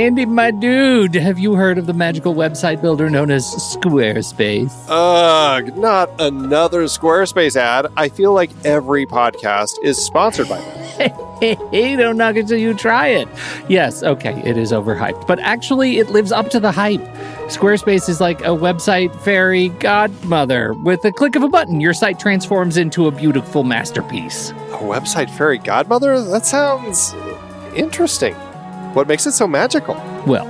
Andy, my dude, have you heard of the magical website builder known as Squarespace? Ugh, not another Squarespace ad. I feel like every podcast is sponsored by them. Hey, don't knock it till you try it. Yes, okay, it is overhyped, but actually it lives up to the hype. Squarespace is like a website fairy godmother. With a click of a button, your site transforms into a beautiful masterpiece. A website fairy godmother? That sounds interesting. What makes it so magical? Well,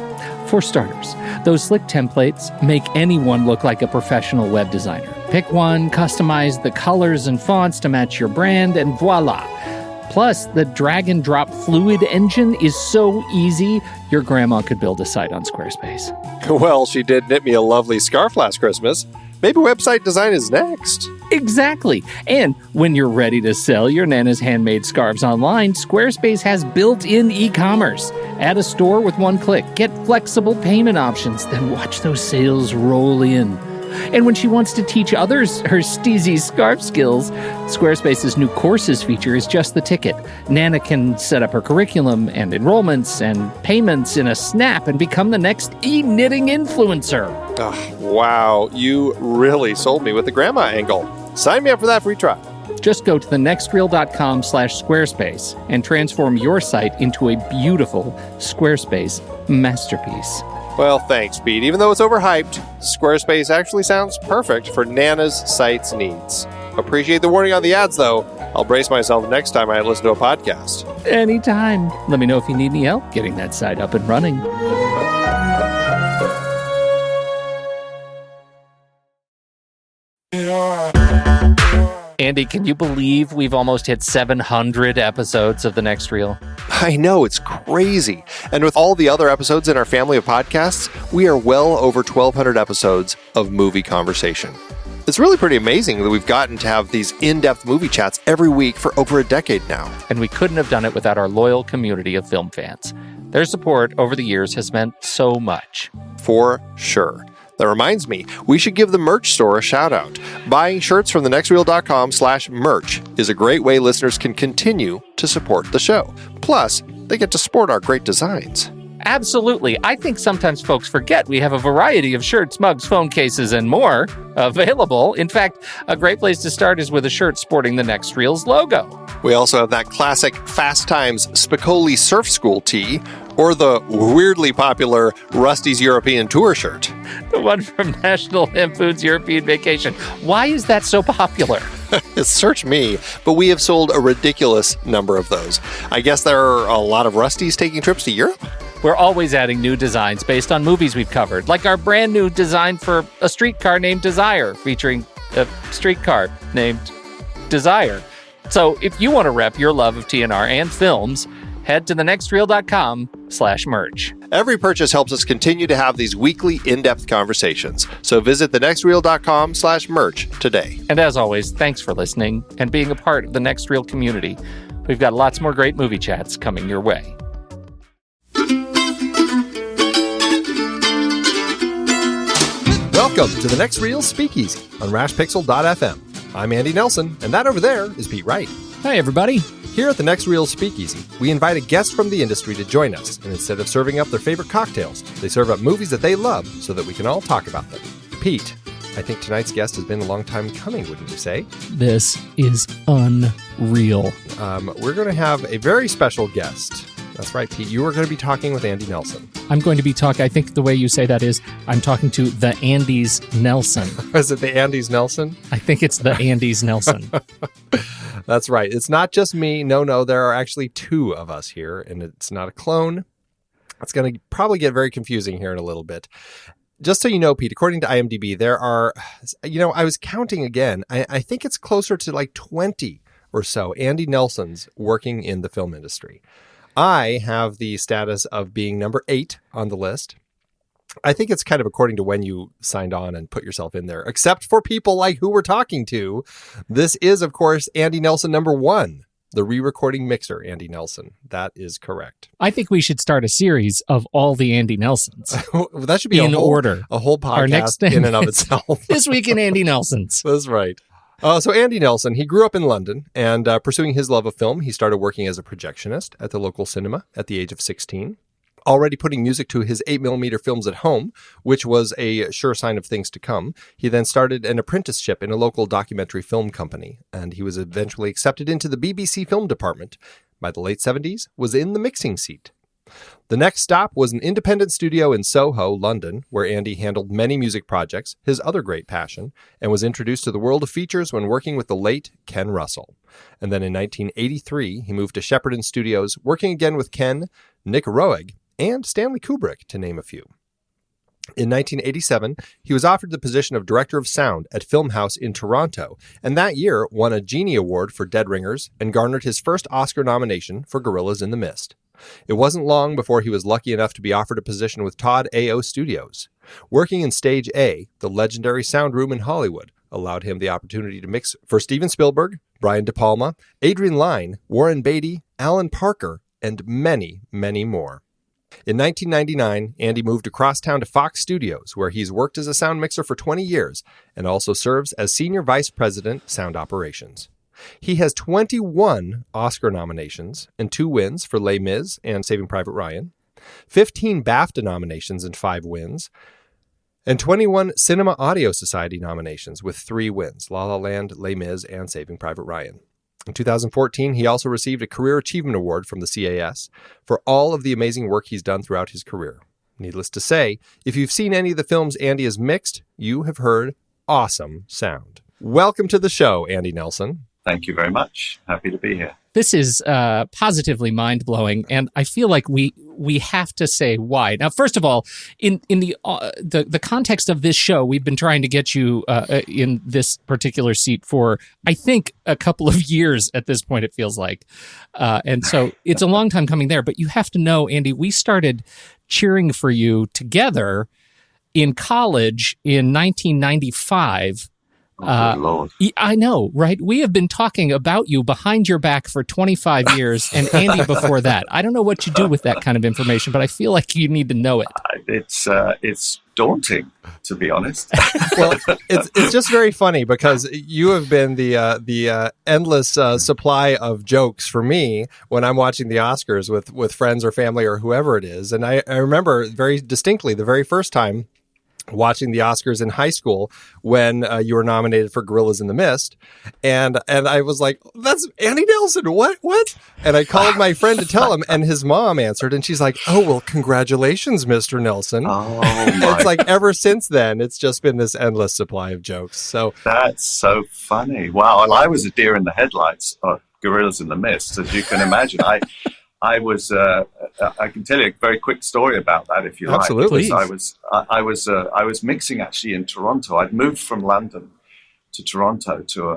for starters, those slick templates make anyone look like a professional web designer. Pick one, customize the colors and fonts to match your brand, and voila. Plus, the drag and drop fluid engine is so easy, your grandma could build a site on Squarespace. Well, she did knit me a lovely scarf last Christmas. Maybe website design is next. Exactly. And when you're ready to sell your Nana's handmade scarves online, Squarespace has built-in e-commerce. Add a store with one click. Get flexible payment options. Then watch those sales roll in. And when she wants to teach others her steezy scarf skills, Squarespace's new courses feature is just the ticket. Nana can set up her curriculum and enrollments and payments in a snap and become the next e-knitting influencer. Oh, wow, you really sold me with the grandma angle. Sign me up for that free trial. Just go to thenextreel.com/Squarespace and transform your site into a beautiful Squarespace masterpiece. Well, thanks, Pete. Even though it's overhyped, Squarespace actually sounds perfect for Nana's site's needs. Appreciate the warning on the ads, though. I'll brace myself next time I listen to a podcast. Anytime. Let me know if you need any help getting that site up and running. Andy, can you believe we've almost hit 700 episodes of The Next Reel? I know, it's crazy. And with all the other episodes in our family of podcasts, we are well over 1,200 episodes of movie conversation. It's really pretty amazing that we've gotten to have these in-depth movie chats every week for over a decade now. And we couldn't have done it without our loyal community of film fans. Their support over the years has meant so much. For sure. That reminds me, we should give the merch store a shout out. Buying shirts from thenextreel.com/merch is a great way listeners can continue to support the show. Plus, they get to sport our great designs. Absolutely. I think sometimes folks forget we have a variety of shirts, mugs, phone cases, and more available. In fact, a great place to start is with a shirt sporting the Next Reel's logo. We also have that classic Fast Times Spicoli Surf School tee, or the weirdly popular Rusty's European Tour shirt. The one from National Lampoon's European Vacation. Why is that so popular? Search me, but we have sold a ridiculous number of those. I guess there are a lot of Rustys taking trips to Europe? We're always adding new designs based on movies we've covered, like our brand new design for a streetcar named Desire, featuring a streetcar named Desire. So if you want to rep your love of TNR and films, head to thenextreel.com/merch. Every purchase helps us continue to have these weekly in-depth conversations. So visit thenextreel.com/merch today. And as always, thanks for listening and being a part of the Next Reel community. We've got lots more great movie chats coming your way. Welcome to the Next Reel Speakeasy on rashpixel.fm. I'm Andy Nelson, and that over there is Pete Wright. Hi, everybody. Here at the Next Reel Speakeasy, we invite a guest from the industry to join us, and instead of serving up their favorite cocktails, they serve up movies that they love so that we can all talk about them. Pete, I think tonight's guest has been a long time coming, wouldn't you say? This is unreal. We're going to have a very special guest. That's right, Pete. You are going to be talking with Andy Nelson. I'm going to be talking, I think the way you say that is, I'm talking to the Andes Nelson. Is it the Andes Nelson? I think it's the Andes Nelson. That's right. It's not just me. No, there are actually two of us here, and it's not a clone. It's going to probably get very confusing here in a little bit. Just so you know, Pete, according to IMDb, there are, I was counting again. I think it's closer to like 20 or so Andy Nelsons working in the film industry. I have the status of being number 8 on the list. I think it's kind of according to when you signed on and put yourself in there, except for people like who we're talking to. This is, of course, Andy Nelson number 1, the re-recording mixer, Andy Nelson. That is correct. I think we should start a series of all the Andy Nelsons. That should be in order. A whole podcast Our next in and of itself. This Week in Andy Nelsons. That's right. So Andy Nelson, he grew up in London, and pursuing his love of film, he started working as a projectionist at the local cinema at the age of 16. Already putting music to his 8mm films at home, which was a sure sign of things to come, he then started an apprenticeship in a local documentary film company, and he was eventually accepted into the BBC film department. By the late 70s, was in the mixing seat. The next stop was an independent studio in Soho, London, where Andy handled many music projects, his other great passion, and was introduced to the world of features when working with the late Ken Russell. And then in 1983, he moved to Shepperton Studios, working again with Ken, Nick Roeg, and Stanley Kubrick, to name a few. In 1987, he was offered the position of Director of Sound at Filmhouse in Toronto, and that year won a Genie Award for Dead Ringers and garnered his first Oscar nomination for Gorillas in the Mist. It wasn't long before he was lucky enough to be offered a position with Todd A.O. Studios. Working in Stage A, the legendary sound room in Hollywood, allowed him the opportunity to mix for Steven Spielberg, Brian De Palma, Adrian Lyne, Warren Beatty, Alan Parker, and many, many more. In 1999, Andy moved across town to Fox Studios, where he's worked as a sound mixer for 20 years and also serves as Senior Vice President, Sound Operations. He has 21 Oscar nominations and 2 wins for Les Mis and Saving Private Ryan, 15 BAFTA nominations and 5 wins, and 21 Cinema Audio Society nominations with 3 wins, La La Land, Les Mis, and Saving Private Ryan. In 2014, he also received a Career Achievement Award from the CAS for all of the amazing work he's done throughout his career. Needless to say, if you've seen any of the films Andy has mixed, you have heard awesome sound. Welcome to the show, Andy Nelson. Thank you very much. Happy to be here. This is positively mind-blowing, and I feel like we have to say why. Now, first of all, in the context of this show, we've been trying to get you in this particular seat for, I think, a couple of years at this point, it feels like. And so it's a long time coming there. But you have to know, Andy, we started cheering for you together in college in 1995. Lord. I know, right? We have been talking about you behind your back for 25 years, and Andy before that. I don't know what you do with that kind of information, but I feel like you need to know it. It's daunting, to be honest. Well, it's just very funny because you have been the endless supply of jokes for me when I'm watching the Oscars with friends or family or whoever it is. And I remember very distinctly the very first time watching the Oscars in high school when you were nominated for Gorillas in the Mist. And I was like, that's Andy Nelson. What? And I called my friend to tell him, and his mom answered, and she's like, oh, well, congratulations, Mr. Nelson. Oh, my. It's like ever since then, it's just been this endless supply of jokes. So That's so funny. Wow. Well, I was a deer in the headlights of Gorillas in the Mist, as you can imagine. I was. I can tell you a very quick story about that, if you like. Absolutely. I was mixing actually in Toronto. I'd moved from London to Toronto to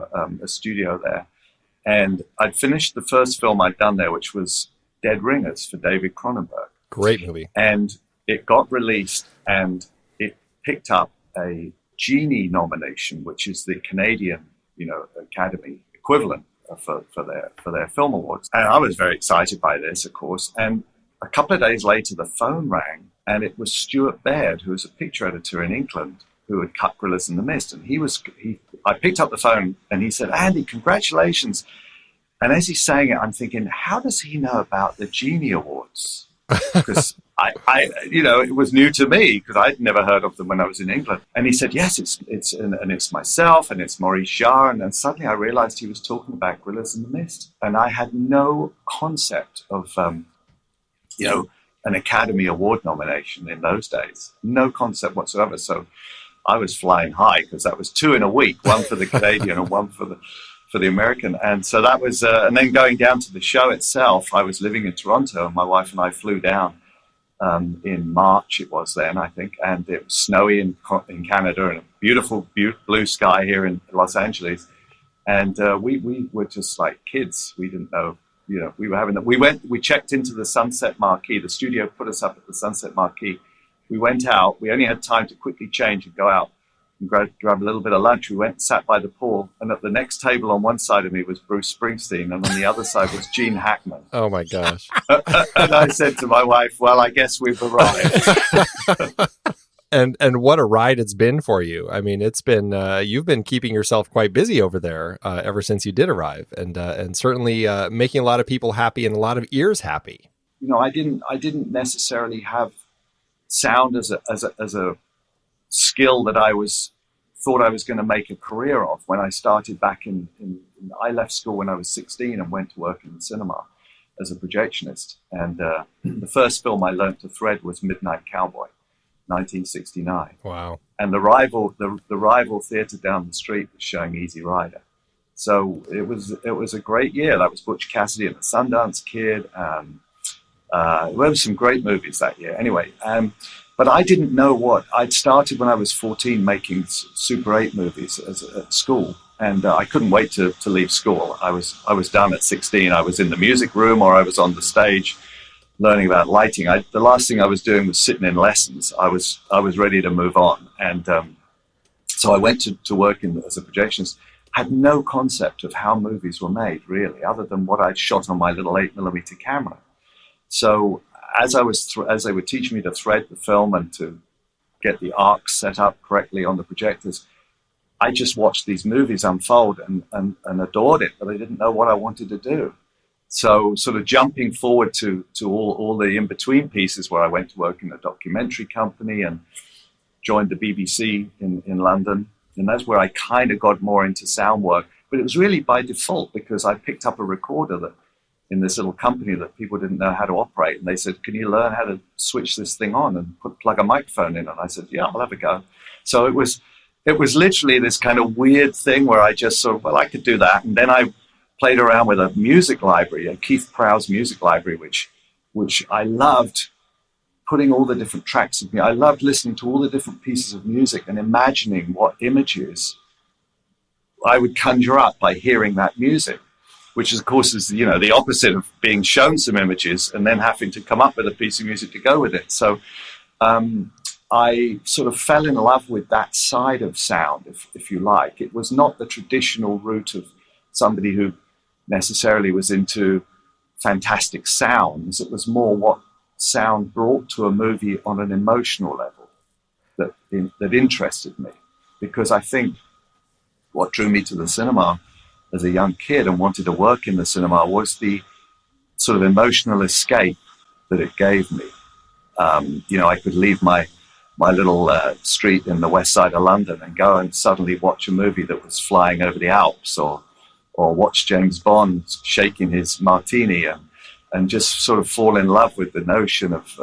a studio there, and I'd finished the first film I'd done there, which was Dead Ringers for David Cronenberg. great movie. And it got released, and it picked up a Genie nomination, which is the Canadian, Academy equivalent for their film awards. And I was very excited by this, of course. And a couple of days later, the phone rang, and it was Stuart Baird, who was a picture editor in England, who had cut Gorillas in the Mist. And I picked up the phone, and he said, "Andy, congratulations." And as he's saying it, I'm thinking, how does he know about the Genie Awards? Because it was new to me, because I'd never heard of them when I was in England. And he said, "Yes, it's myself, and it's Maurice Jarre." And then suddenly I realized he was talking about Gorillas in the Mist, and I had no concept of an Academy Award nomination in those days, no concept whatsoever. So I was flying high, because that was 2 in a week, one for the Canadian and one for the American. And so that was, and then going down to the show itself, I was living in Toronto, and my wife and I flew down in March, it was then, I think, and it was snowy in Canada, and a beautiful blue sky here in Los Angeles. And we were just like kids. We didn't know, we checked into the Sunset Marquee. The studio put us up at the Sunset Marquee. We went out. We only had time to quickly change and go out and grab a little bit of lunch. We went and sat by the pool, and at the next table on one side of me was Bruce Springsteen, and on the other side was Gene Hackman. Oh my gosh. And I said to my wife, "Well, I guess we've arrived." And what a ride it's been for you. I mean, it's been you've been keeping yourself quite busy over there ever since you did arrive, and certainly making a lot of people happy and a lot of ears happy. I didn't necessarily have sound as a skill that thought I was going to make a career of. When I started back I left school when I was 16 and went to work in the cinema as a projectionist. And the first film I learned to thread was Midnight Cowboy, 1969. Wow. And the rival theater down the street was showing Easy Rider. So it was a great year. That was Butch Cassidy and the Sundance Kid. There were some great movies that year. Anyway, but I didn't know I'd started when I was 14 making Super 8 movies at school. And I couldn't wait to leave school. I was done at 16. I was in the music room or I was on the stage learning about lighting. The last thing I was doing was sitting in lessons. I was ready to move on. And so I went to work as a projectionist. Had no concept of how movies were made, really, other than what I'd shot on my little 8mm camera. So as they were teaching me to thread the film and to get the arcs set up correctly on the projectors, I just watched these movies unfold and adored it, but I didn't know what I wanted to do. So sort of jumping forward to all the in-between pieces where I went to work in a documentary company and joined the BBC in London. And that's where I kind of got more into sound work. But it was really by default because I picked up a recorder that in this little company that people didn't know how to operate. And they said, can you learn how to switch this thing on and plug a microphone in? And I said, yeah, I'll have a go. So it was literally this kind of weird thing where I just sort of, I could do that. And then I played around with a music library, a Keith Prowse music library, which I loved putting all the different tracks of me. I loved listening to all the different pieces of music and imagining what images I would conjure up by hearing that music, which of course is, the opposite of being shown some images and then having to come up with a piece of music to go with it. So I sort of fell in love with that side of sound, if you like. It was not the traditional route of somebody who necessarily was into fantastic sounds. It was more what sound brought to a movie on an emotional level that interested me, because I think what drew me to the cinema as a young kid and wanted to work in the cinema was the sort of emotional escape that it gave me. I could leave my little street in the west side of London and go and suddenly watch a movie that was flying over the Alps, or watch James Bond shaking his martini and just sort of fall in love with the notion of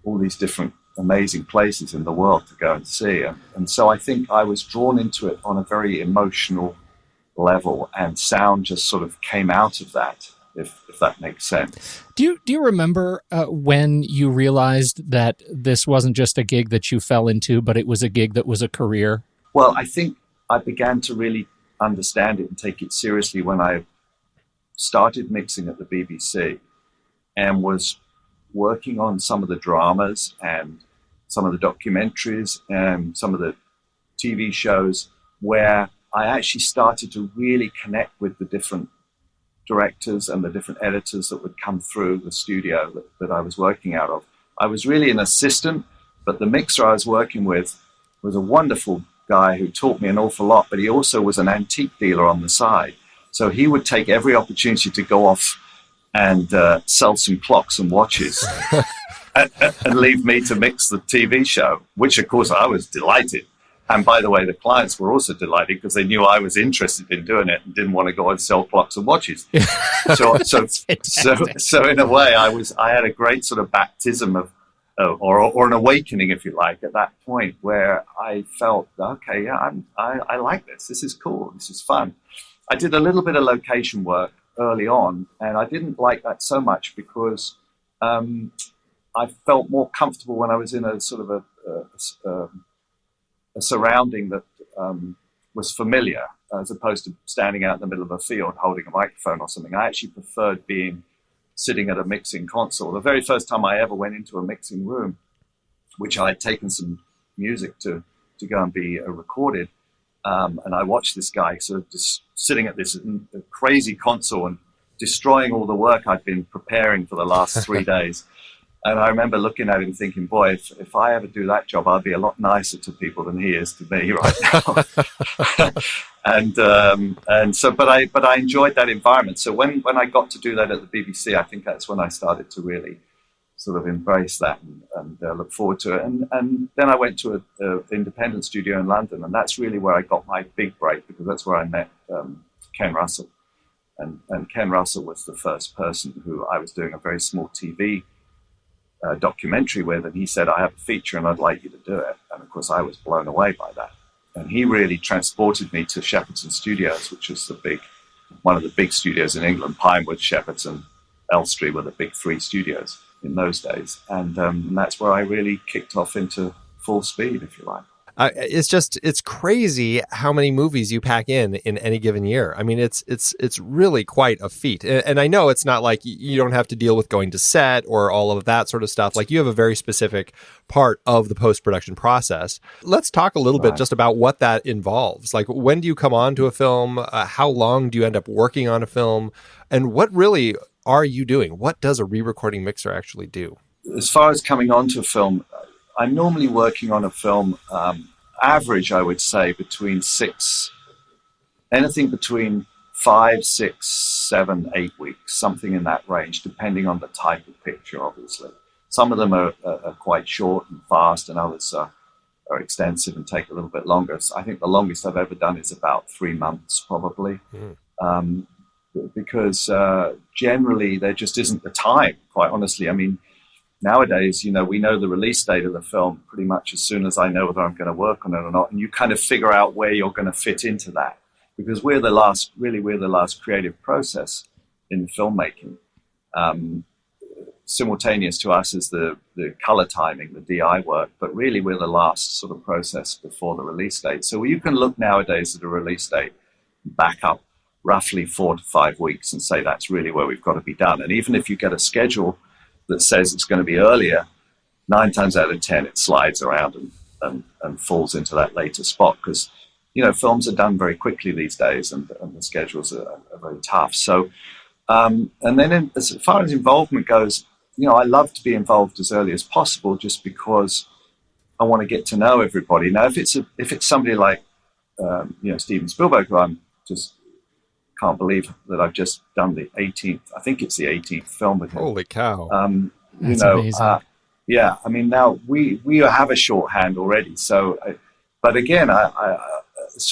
all these different amazing places in the world to go and see. And so I think I was drawn into it on a very emotional level, and sound just sort of came out of that, if that makes sense. Do you remember when you realized that this wasn't just a gig that you fell into, but it was a gig that was a career? Well, I think I began to really understand it and take it seriously when I started mixing at the BBC and was working on some of the dramas and some of the documentaries and some of the TV shows where I actually started to really connect with the different directors and the different editors that would come through the studio that I was working out of. I was really an assistant, but the mixer I was working with was a wonderful guy who taught me an awful lot, but he also was an antique dealer on the side. So he would take every opportunity to go off and sell some clocks and watches and leave me to mix the TV show, which of course I was delighted. And by the way, the clients were also delighted because they knew I was interested in doing it and didn't want to go and sell clocks and watches. So in a way, I had a great sort of baptism of, or an awakening, if you like, at that point where I felt, okay, yeah, I like this. This is cool. This is fun. I did a little bit of location work early on, and I didn't like that so much because I felt more comfortable when I was in a sort of a surrounding that was familiar, as opposed to standing out in the middle of a field holding a microphone or something. I actually preferred sitting at a mixing console. The very first time I ever went into a mixing room, which I had taken some music to go and be recorded, and I watched this guy sort of just sitting at this crazy console and destroying all the work I'd been preparing for the last 3 days. And I remember looking at him thinking, boy, if I ever do that job, I'll be a lot nicer to people than he is to me right now. But I enjoyed that environment. So when I got to do that at the BBC, I think that's when I started to really sort of embrace that and look forward to it. And then I went to an independent studio in London, and that's really where I got my big break, because that's where I met Ken Russell. And Ken Russell was the first person who I was doing a very small TV documentary with, and he said, I have a feature and I'd like you to do it. And of course I was blown away by that. And he really transported me to Shepperton Studios, which was one of the big studios in England. Pinewood, Shepperton, Elstree were the big three studios in those days. And that's where I really kicked off into full speed, if you like. It's crazy how many movies you pack in any given year. I mean, it's really quite a feat. And I know it's not like you don't have to deal with going to set or all of that sort of stuff. Like, you have a very specific part of the post-production process. Let's talk a little bit just about what that involves. Like, when do you come on to a film? How long do you end up working on a film? And what really are you doing? What does a re-recording mixer actually do? As far as coming on to a film, I'm normally working on a film, average, I would say, anything between 5, 6, 7, 8 weeks, something in that range, depending on the type of picture, obviously. Some of them are quite short and fast, and others are extensive and take a little bit longer. So I think the longest I've ever done is about 3 months, probably, because generally there just isn't the time, quite honestly. I mean, nowadays, we know the release date of the film pretty much as soon as I know whether I'm going to work on it or not. And you kind of figure out where you're going to fit into that, because we're the last creative process in filmmaking. Simultaneous to us is the color timing, the DI work, but really we're the last sort of process before the release date. So you can look nowadays at a release date, back up roughly 4 to 5 weeks and say that's really where we've got to be done. And even if you get a schedule that says it's going to be earlier, 9 times out of 10 it slides around and falls into that later spot, because films are done very quickly these days, and the schedules are very tough. So and then as far as involvement goes, I love to be involved as early as possible, just because I want to get to know everybody. Now, if it's somebody like Steven Spielberg, who I'm just can't believe that I've just done the 18th. I think it's the 18th film with him. Holy cow! That's amazing. Yeah, I mean, now we have a shorthand already. So, but again, I as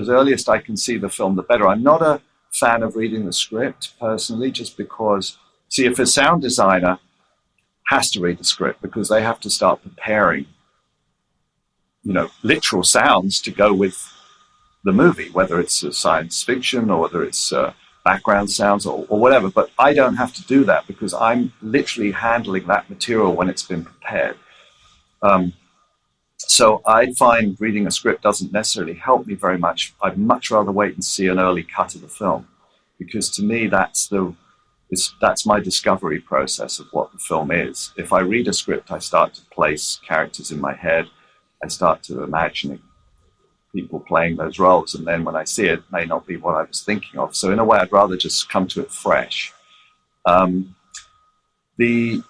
earliest I can see the film, the better. I'm not a fan of reading the script personally, just because. See, if a sound designer has to read the script, because they have to start preparing, literal sounds to go with the movie, whether it's science fiction or whether it's background sounds or whatever. But I don't have to do that, because I'm literally handling that material when it's been prepared. So I find reading a script doesn't necessarily help me very much. I'd much rather wait and see an early cut of the film, because to me that's my discovery process of what the film is. If I read a script, I start to place characters in my head. I start to imagining people playing those roles, and then when I see it, it may not be what I was thinking of. So in a way, I'd rather just come to it fresh. The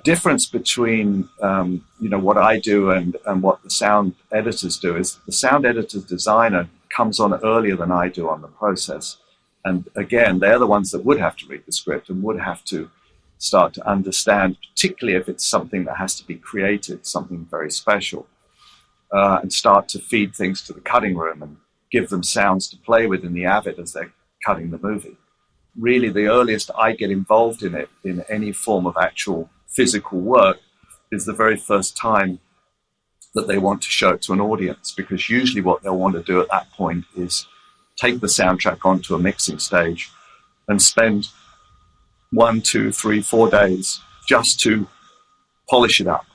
difference between what I do and what the sound editors do is the sound editor's designer comes on earlier than I do on the process. And again, they're the ones that would have to read the script and would have to start to understand, particularly if it's something that has to be created, something very special. And start to feed things to the cutting room and give them sounds to play with in the Avid as they're cutting the movie. Really, the earliest I get involved in it, in any form of actual physical work, is the very first time that they want to show it to an audience, because usually what they'll want to do at that point is take the soundtrack onto a mixing stage and spend 1, 2, 3, 4 days just to polish it up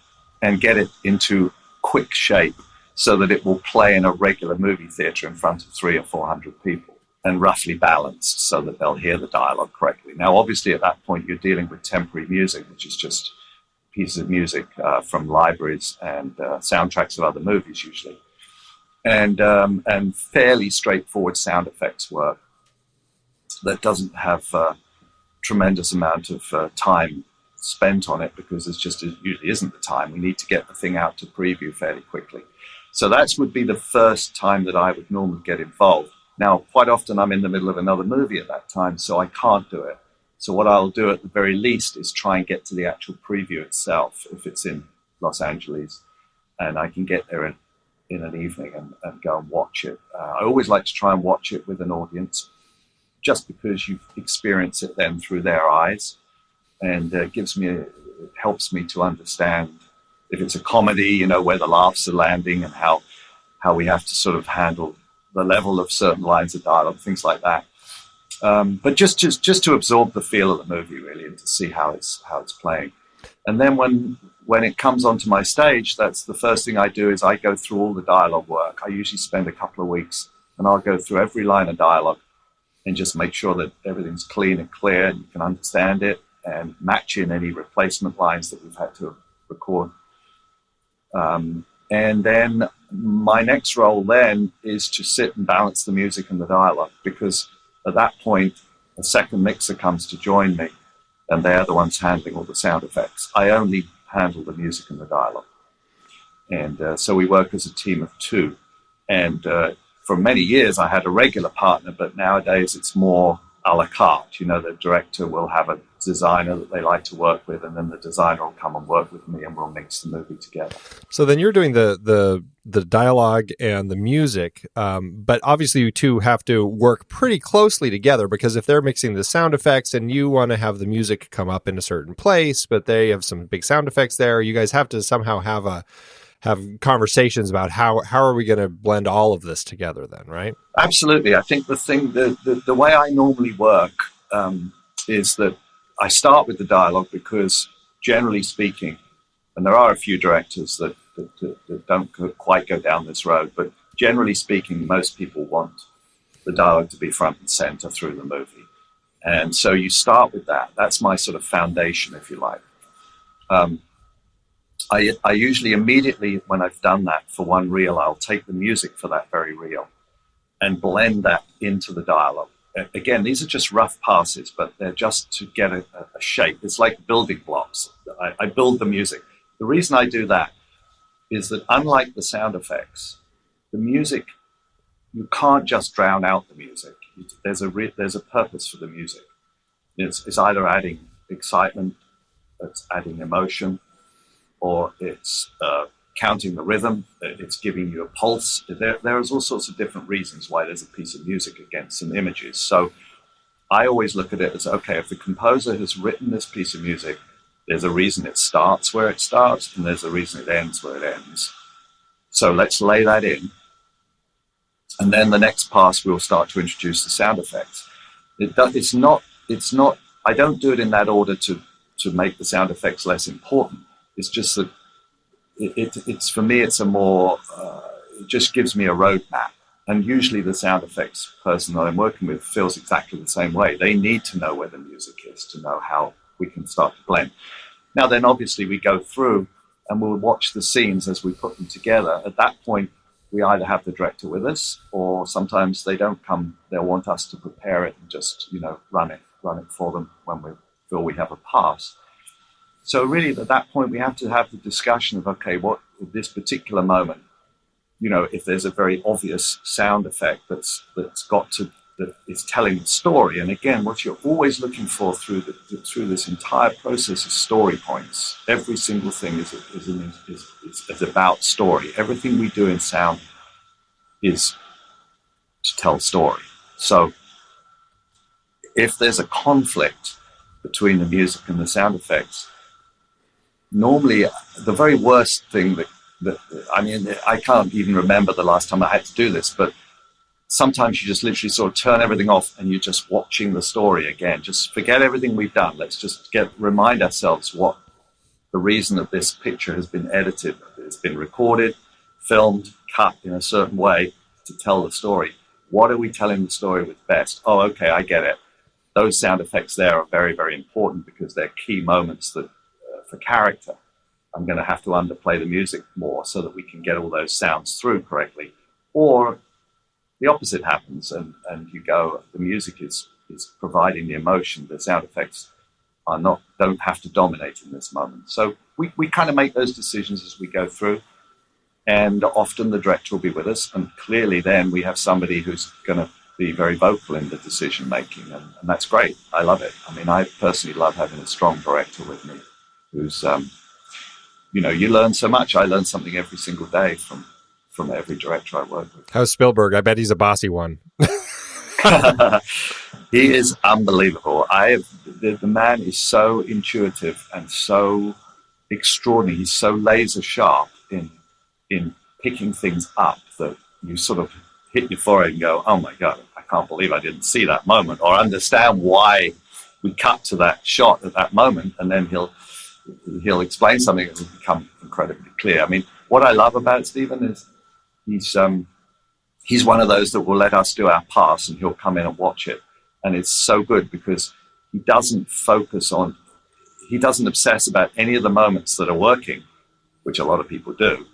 and get it into quick shape so that it will play in a regular movie theater in front of 300 or 400 people, and roughly balanced so that they'll hear the dialogue correctly. Now, obviously, at that point, you're dealing with temporary music, which is just pieces of music from libraries and soundtracks of other movies, usually, and fairly straightforward sound effects work that doesn't have a tremendous amount of time spent on it because there's just usually isn't the time. We need to get the thing out to preview fairly quickly. So that would be the first time that I would normally get involved. Now, quite often I'm in the middle of another movie at that time, so I can't do it. So what I'll do at the very least is try and get to the actual preview itself, if it's in Los Angeles, and I can get there in an evening and go and watch it. I always like to try and watch it with an audience, just because you experience it then through their eyes, and it helps me to understand if it's a comedy, where the laughs are landing and how we have to sort of handle the level of certain lines of dialogue, things like that. But just to absorb the feel of the movie, really, and to see how it's playing. And then when it comes onto my stage, that's the first thing I do is I go through all the dialogue work. I usually spend a couple of weeks, and I'll go through every line of dialogue and just make sure that everything's clean and clear and you can understand it, and match in any replacement lines that we've had to record. And then my next role then is to sit and balance the music and the dialogue, because at that point, a second mixer comes to join me, and they're the ones handling all the sound effects. I only handle the music and the dialogue. And so we work as a team of two. And for many years, I had a regular partner, but nowadays it's more a la carte. The director will have a designer that they like to work with, and then the designer will come and work with me, and we'll mix the movie together. So then you're doing the dialogue and the music, but obviously you two have to work pretty closely together, because if they're mixing the sound effects and you want to have the music come up in a certain place, but they have some big sound effects there, you guys have to somehow have conversations about how are we going to blend all of this together then, right? Absolutely. I think the way I normally work is that I start with the dialogue, because generally speaking, and there are a few directors that don't quite go down this road, but generally speaking, most people want the dialogue to be front and center through the movie. And so you start with that. That's my sort of foundation, if you like. I usually immediately, when I've done that for one reel, I'll take the music for that very reel and blend that into the dialogue. Again, these are just rough passes, but they're just to get a shape. It's like building blocks. I build the music. The reason I do that is that, unlike the sound effects, the music, you can't just drown out the music. There's a purpose for the music. It's either adding excitement, it's adding emotion, or it's counting the rhythm, it's giving you a pulse. There's all sorts of different reasons why there's a piece of music against some images. So I always look at it as, okay, if the composer has written this piece of music, there's a reason it starts where it starts, and there's a reason it ends where it ends. So let's lay that in. And then the next pass, we'll start to introduce the sound effects. It's not, I don't do it in that order to make the sound effects less important. It's just that it's for me, it's a more, it just gives me a roadmap. And usually the sound effects person that I'm working with feels exactly the same way. They need to know where the music is to know how we can start to blend. Now then, obviously we go through and we'll watch the scenes as we put them together. At that point, we either have the director with us, or sometimes they don't come. They'll want us to prepare it and just, run it for them when we feel we have a pass. So really, at that point, we have to have the discussion of, okay, what at this particular moment, if there's a very obvious sound effect that is telling the story. And again, what you're always looking for through this entire process is story points. Every single thing is about story. Everything we do in sound is to tell story. So if there's a conflict between the music and the sound effects, normally the very worst thing I can't even remember the last time I had to do this, but sometimes you just literally sort of turn everything off and you're just watching the story again. Just forget everything we've done. Let's just remind ourselves what the reason that this picture has been edited. It's been recorded, filmed, cut in a certain way to tell the story. What are we telling the story with best? Oh, okay, I get it. Those sound effects there are very, very important because they're key moments that for character. I'm going to have to underplay the music more so that we can get all those sounds through correctly. Or the opposite happens and you go, the music is providing the emotion, the sound effects don't have to dominate in this moment. So we kind of make those decisions as we go through. And often the director will be with us. And clearly then we have somebody who's going to be very vocal in the decision making. And that's great. I love it. I mean, I personally love having a strong director with me who's, you learn so much. I learn something every single day from every director I work with. How's Spielberg? I bet he's a bossy one. He is unbelievable. The man is so intuitive and so extraordinary. He's so laser sharp in picking things up that you sort of hit your forehead and go, oh my God, I can't believe I didn't see that moment or understand why we cut to that shot at that moment. And then he'll explain something that will become incredibly clear. I mean, what I love about Stephen is he's one of those that will let us do our pass and he'll come in and watch it. And it's so good because he doesn't obsess about any of the moments that are working, which a lot of people do.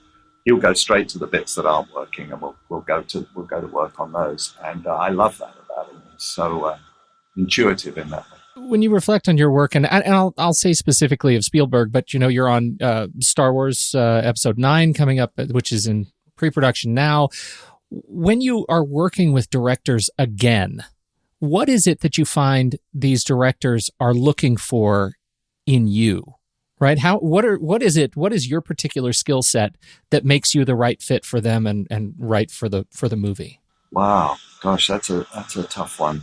He'll go straight to the bits that aren't working and we'll go to work on those. And I love that about him. He's so intuitive in that way. When you reflect on your work, and I'll say specifically of Spielberg, but you're on Star Wars Episode 9 coming up, which is in pre-production now. When you are working with directors again, what is it that you find these directors are looking for in you? Right? What is your particular skill set that makes you the right fit for them and right for the movie? Wow, gosh, that's a tough one.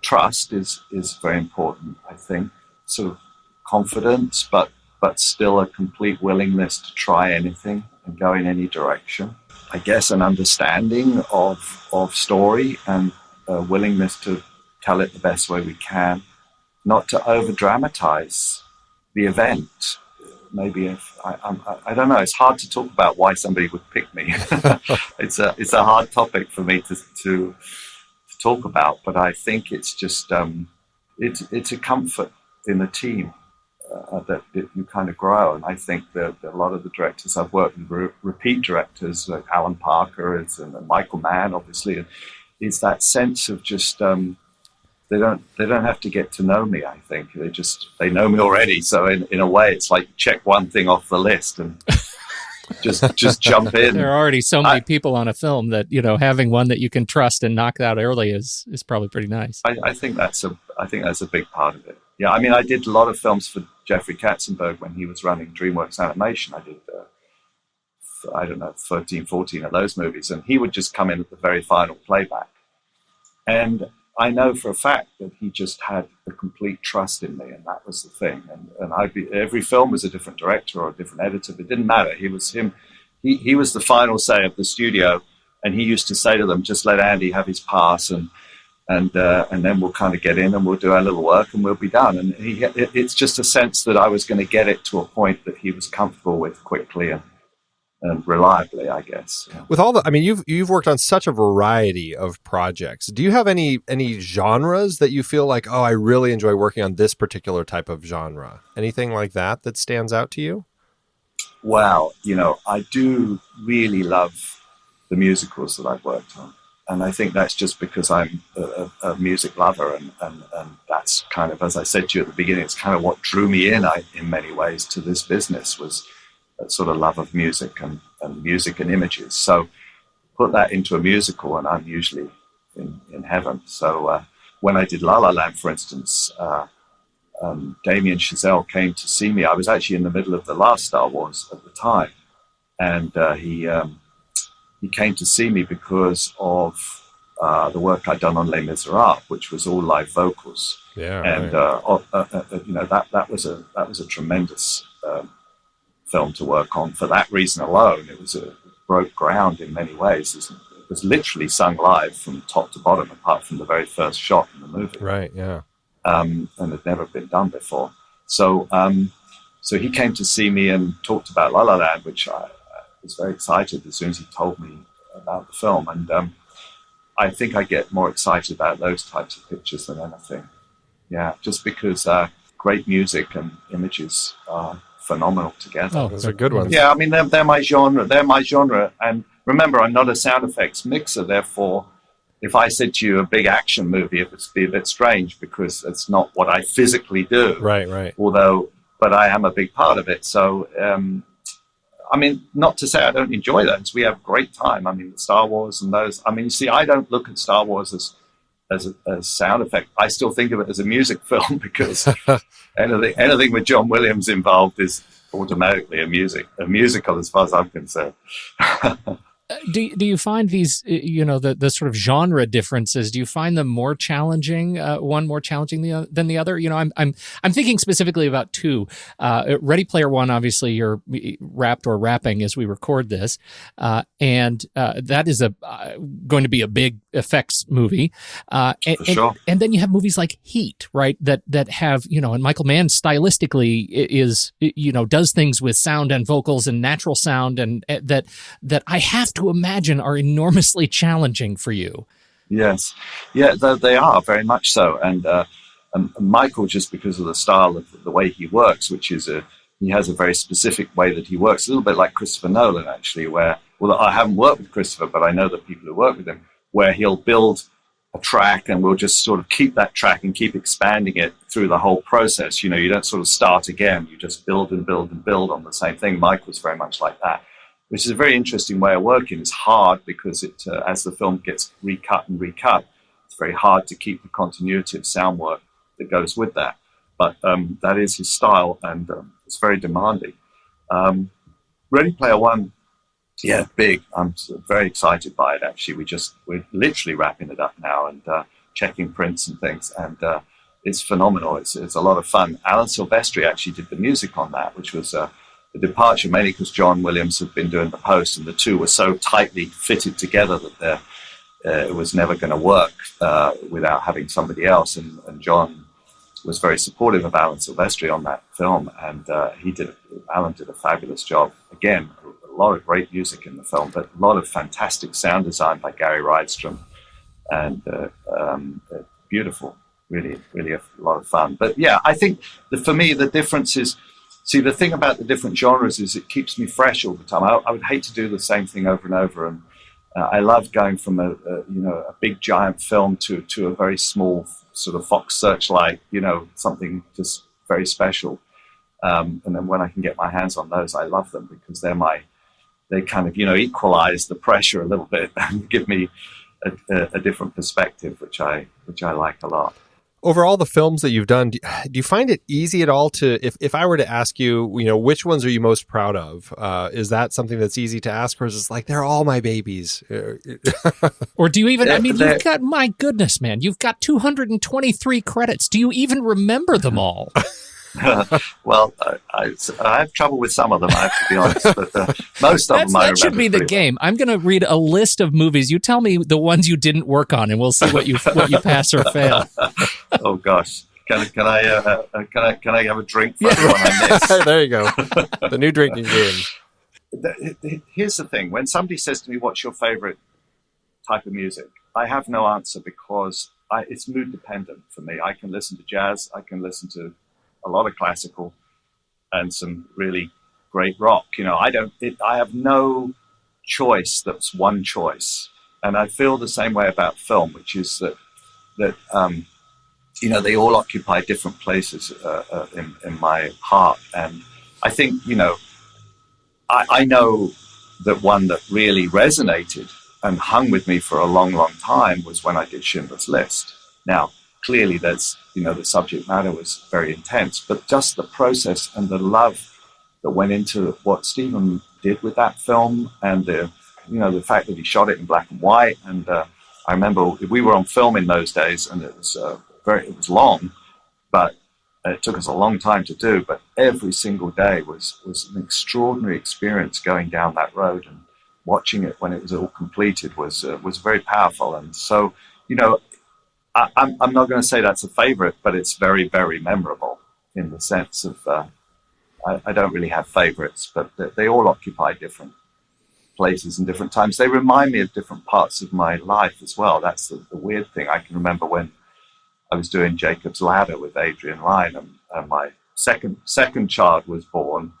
Trust is very important, I think. Sort of confidence, but still a complete willingness to try anything and go in any direction. I guess an understanding of story and a willingness to tell it the best way we can, not to over dramatize the event. Maybe I don't know. It's hard to talk about why somebody would pick me. It's a hard topic for me to talk about, but I think it's just it's a comfort in the team that you kind of grow. And I think that a lot of the directors I've worked with, repeat directors like Alan Parker and Michael Mann, obviously, and it's that sense of just they don't have to get to know me. I think they know me already. So in a way, it's like check one thing off the list and just jump in. There are already so many people on a film that having one that you can trust and knock out early is probably pretty nice. I think that's a big part of it. Yeah, I mean, I did a lot of films for Jeffrey Katzenberg when he was running DreamWorks Animation. I did 13, 14 of those movies, and he would just come in at the very final playback. And I know for a fact that he just had a complete trust in me, and that was the thing. And every film was a different director or a different editor, but it didn't matter. He was him. He was the final say of the studio, and he used to say to them, "Just let Andy have his pass, and then we'll kind of get in and we'll do our little work and we'll be done." And it's just a sense that I was going to get it to a point that he was comfortable with quickly and reliably, I guess. Yeah. With all you've worked on such a variety of projects. Do you have any genres that you feel like, oh, I really enjoy working on this particular type of genre? Anything like that stands out to you? Well, I do really love the musicals that I've worked on. And I think that's just because I'm a music lover. And that's kind of, as I said to you at the beginning, it's kind of what drew me in many ways to this business was that sort of love of music and music and images. So put that into a musical and I'm usually in heaven. So when I did La La Land, for instance, Damien Chazelle came to see me. I was actually in the middle of the last Star Wars at the time. And he came to see me because of the work I'd done on Les Miserables, which was all live vocals. Yeah, and right. That was a tremendous film to work on for that reason alone. It broke ground in many ways. It was literally sung live from top to bottom, apart from the very first shot in the movie. Right. Yeah. And had never been done before. So he came to see me and talked about La La Land, which I was very excited as soon as he told me about the film. And I think I get more excited about those types of pictures than anything. Yeah, just because great music and images are phenomenal together. Oh, those are good ones. Yeah, I mean, they're my genre. And remember, I'm not a sound effects mixer, therefore if I said to you a big action movie, it would be a bit strange because it's not what I physically do. Right. But I am a big part of it. So, I mean, not to say I don't enjoy those. We have a great time. I mean, Star Wars and those. I mean, you see, I don't look at Star Wars as a sound effect. I still think of it as a music film because anything with John Williams involved is automatically a musical as far as I'm concerned. Do you find these, the sort of genre differences? Do you find them more challenging? One more challenging than the other? I'm thinking specifically about two. Ready Player One, obviously, you're wrapped or wrapping as we record this, and that is going to be a big effects movie. Sure. And then you have movies like Heat, right? That have and Michael Mann stylistically does things with sound and vocals and natural sound, and that I have to imagine are enormously challenging for you. Yes. Yeah, they are very much so. And Michael, just because of the style of the way he works, which is he has a very specific way that he works, a little bit like Christopher Nolan, actually, I haven't worked with Christopher, but I know the people who work with him, where he'll build a track and we'll just sort of keep that track and keep expanding it through the whole process. You don't sort of start again. You just build and build and build on the same thing. Michael's very much like that, which is a very interesting way of working. It's hard because as the film gets recut, it's very hard to keep the continuity of sound work that goes with that. But that is his style, and it's very demanding. Ready Player One, yeah, big. I'm very excited by it, actually. We're literally wrapping it up now and checking prints and things, and it's phenomenal. It's a lot of fun. Alan Silvestri actually did the music on that, which was the departure, mainly because John Williams had been doing the post, and the two were so tightly fitted together that it was never going to work without having somebody else. And John was very supportive of Alan Silvestri on that film, and Alan did a fabulous job. Again, a lot of great music in the film, but a lot of fantastic sound design by Gary Rydstrom, and beautiful, really, really a lot of fun. But yeah, I think for me, the difference is, see, the thing about the different genres is it keeps me fresh all the time. I would hate to do the same thing over and over. And I love going from a big giant film to a very small sort of Fox Searchlight, something just very special. And then when I can get my hands on those, I love them because they kind of, equalize the pressure a little bit and give me a different perspective, which I like a lot. Over all the films that you've done, do you find it easy at all to, if I were to ask you, which ones are you most proud of? Is that something that's easy to ask, or is it like, they're all my babies? Or do you even, you've got, my goodness, man, you've got 223 credits. Do you even remember them all? Well, I have trouble with some of them, I have to be honest, but most of them I remember. That should be the game. I'm going to read a list of movies. You tell me the ones you didn't work on, and we'll see what you pass or fail. Oh gosh, can I have a drink for everyone I miss? There you go, the new drinking game. Here's the thing: when somebody says to me, "What's your favorite type of music?" I have no answer because it's mood dependent for me. I can listen to jazz, I can listen to a lot of classical, and some really great rock. I have no choice that's one choice. And I feel the same way about film, which is that they all occupy different places in my heart. And I think, I know that one that really resonated and hung with me for a long, long time was when I did Schindler's List. Now, clearly the subject matter was very intense, but just the process and the love that went into what Stephen did with that film, and the fact that he shot it in black and white. And I remember we were on film in those days, and it was long, but it took us a long time to do. But every single day was an extraordinary experience going down that road, and watching it when it was all completed was very powerful. And so, I'm not going to say that's a favorite, but it's very, very memorable in the sense of I don't really have favorites, but they all occupy different places and different times. They remind me of different parts of my life as well. That's the weird thing. I can remember when I was doing Jacob's Ladder with Adrian Lyne, and my second child was born,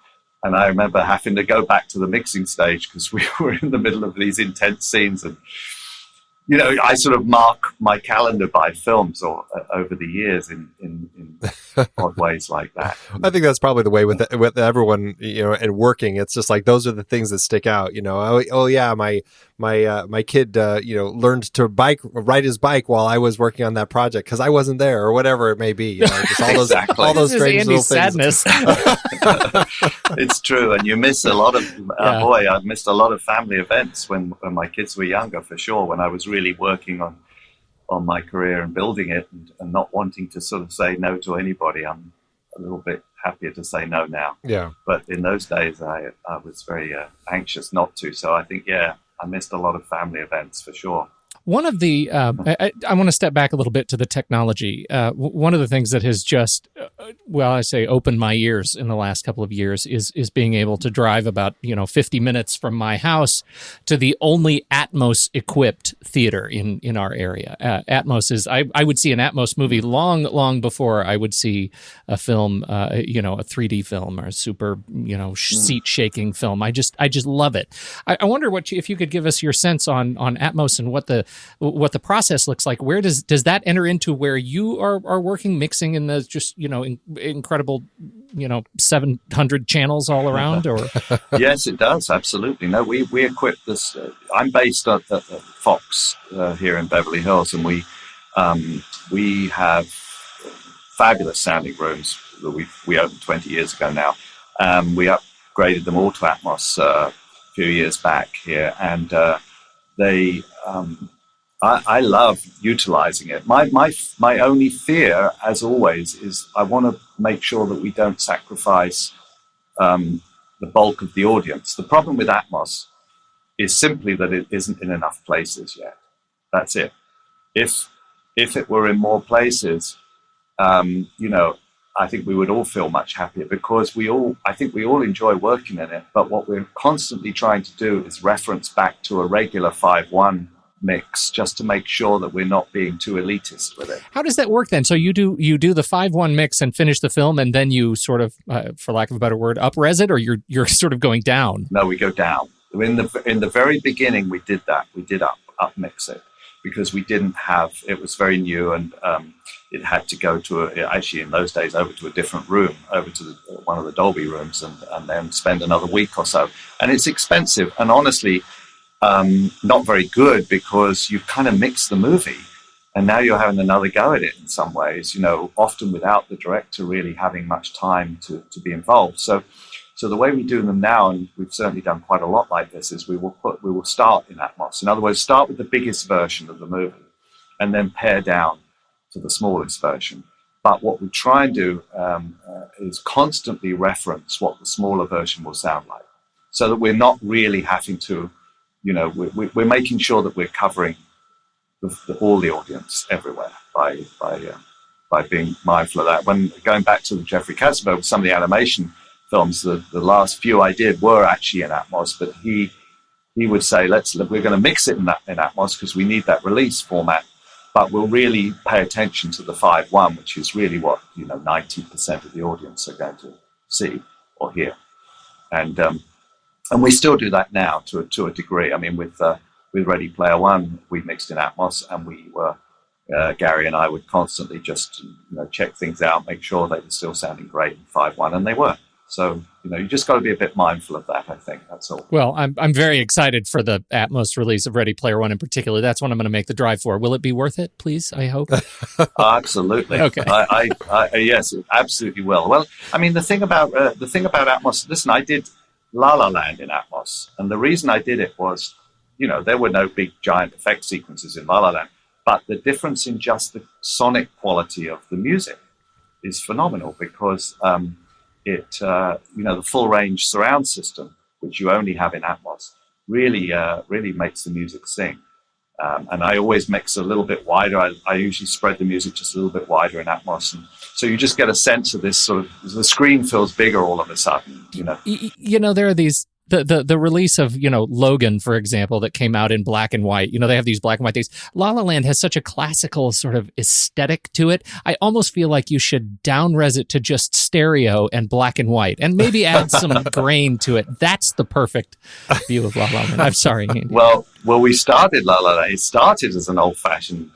and I remember having to go back to the mixing stage because we were in the middle of these intense scenes, and I sort of mark my calendar by films or over the years in odd ways like that. I think that's probably the way with everyone, and working. It's just like those are the things that stick out. Oh yeah, my kid, learned to ride his bike while I was working on that project because I wasn't there or whatever it may be. Just all those Exactly. all those This is strange little Andy's things. sadness. It's true, and you miss a lot of I've missed a lot of family events when my kids were younger, for sure. When I was really working on my career and building it, and not wanting to sort of say no to anybody. I'm a little bit happier to say no now. Yeah. But in those days, I was very anxious not to. So I think, I missed a lot of family events for sure. One of the, I want to step back a little bit to the technology. One of the things that has just, opened my ears in the last couple of years is being able to drive about, 50 minutes from my house to the only Atmos equipped theater in our area. Atmos is, I would see an Atmos movie long before I would see a film, a 3D film or a super, seat shaking film. I just love it. I wonder if you could give us your sense on Atmos and what the process looks like. Where does that enter into where you are working, mixing in the just incredible 700 channels all around? Or Yes, it does, absolutely. No, we equip this. I'm based at Fox here in Beverly Hills, and we have fabulous sounding rooms that we opened 20 years ago now. We upgraded them all to Atmos a few years back here, and I love utilizing it. My only fear, as always, is I want to make sure that we don't sacrifice the bulk of the audience. The problem with Atmos is simply that it isn't in enough places yet. That's it. If it were in more places, I think we would all feel much happier because I think we all enjoy working in it. But what we're constantly trying to do is reference back to a regular 5:1 mix just to make sure that we're not being too elitist with it. how does that work then? So you do the 5:1 mix and finish the film, and then you sort of, for lack of a better word, up-res it, or you're sort of going down? No, we go down. In the very beginning, we did that. We did up mix it because we didn't have. It was very new, and it had to go to actually in those days over to a different room, over to one of the Dolby rooms, and then spend another week or so. And it's expensive, and honestly, not very good because you've kind of mixed the movie, and now you're having another go at it in some ways. Often without the director really having much time to be involved. So the way we do them now, and we've certainly done quite a lot like this, is we will start in Atmos. In other words, start with the biggest version of the movie, and then pare down to the smallest version. But what we try and do is constantly reference what the smaller version will sound like, so that we're not really having to, we're making sure that we're covering all the audience everywhere by being mindful of that. When going back to the Jeffrey Katzenberg, some of the animation films, the last few I did were actually in Atmos, but he would say, we're going to mix it in Atmos because we need that release format. But we'll really pay attention to the 5:1, which is really what 90% of the audience are going to see or hear, and we still do that now to a degree. I mean, with Ready Player One, we mixed in Atmos, and we were Gary and I would constantly just check things out, make sure they were still sounding great in 5:1, and they were. So, you just got to be a bit mindful of that, I think. That's all. Well, I'm very excited for the Atmos release of Ready Player One in particular. That's what I'm going to make the drive for. Will it be worth it, please? I hope. Absolutely. Okay. I yes, it absolutely will. Well, I mean, the thing about Atmos, listen, I did La La Land in Atmos. And the reason I did it was, there were no big giant effect sequences in La La Land. But the difference in just the sonic quality of the music is phenomenal because the full range surround system, which you only have in Atmos, really makes the music sing. And I always mix a little bit wider. I usually spread the music just a little bit wider in Atmos. And so you just get a sense of this sort of, the screen feels bigger all of a sudden, There are these the release of, Logan, for example, that came out in black and white. They have these black and white things. La La Land has such a classical sort of aesthetic to it. I almost feel like you should down-res it to just stereo and black and white, and maybe add some grain to it. That's the perfect view of La La Land. I'm sorry, Andy. Well, we started La La Land. It started as an old-fashioned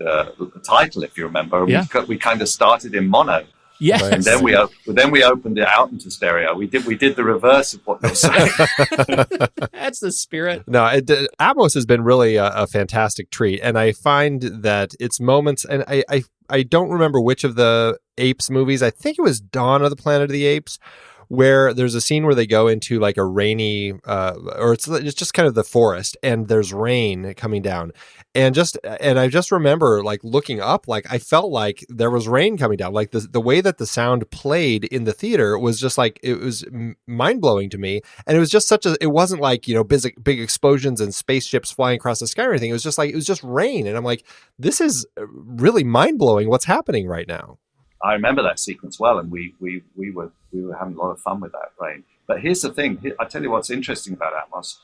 title, if you remember. Yeah. We kind of started in mono. Yes. And then we opened it out into stereo. We did the reverse of what you're saying. That's the spirit. No, Atmos has been really a fantastic treat, and I find that its moments, and I don't remember which of the Apes movies. I think it was Dawn of the Planet of the Apes, where there's a scene where they go into like a rainy, or it's just kind of the forest, and there's rain coming down, and I just remember like looking up, like I felt like there was rain coming down, like the way that the sound played in the theater was just like, it was mind blowing to me, and it was just it wasn't like big explosions and spaceships flying across the sky or anything. It was just rain, and I'm like, this is really mind blowing. What's happening right now? I remember that sequence well, and we were having a lot of fun with that rain. But here's the thing: I tell you what's interesting about Atmos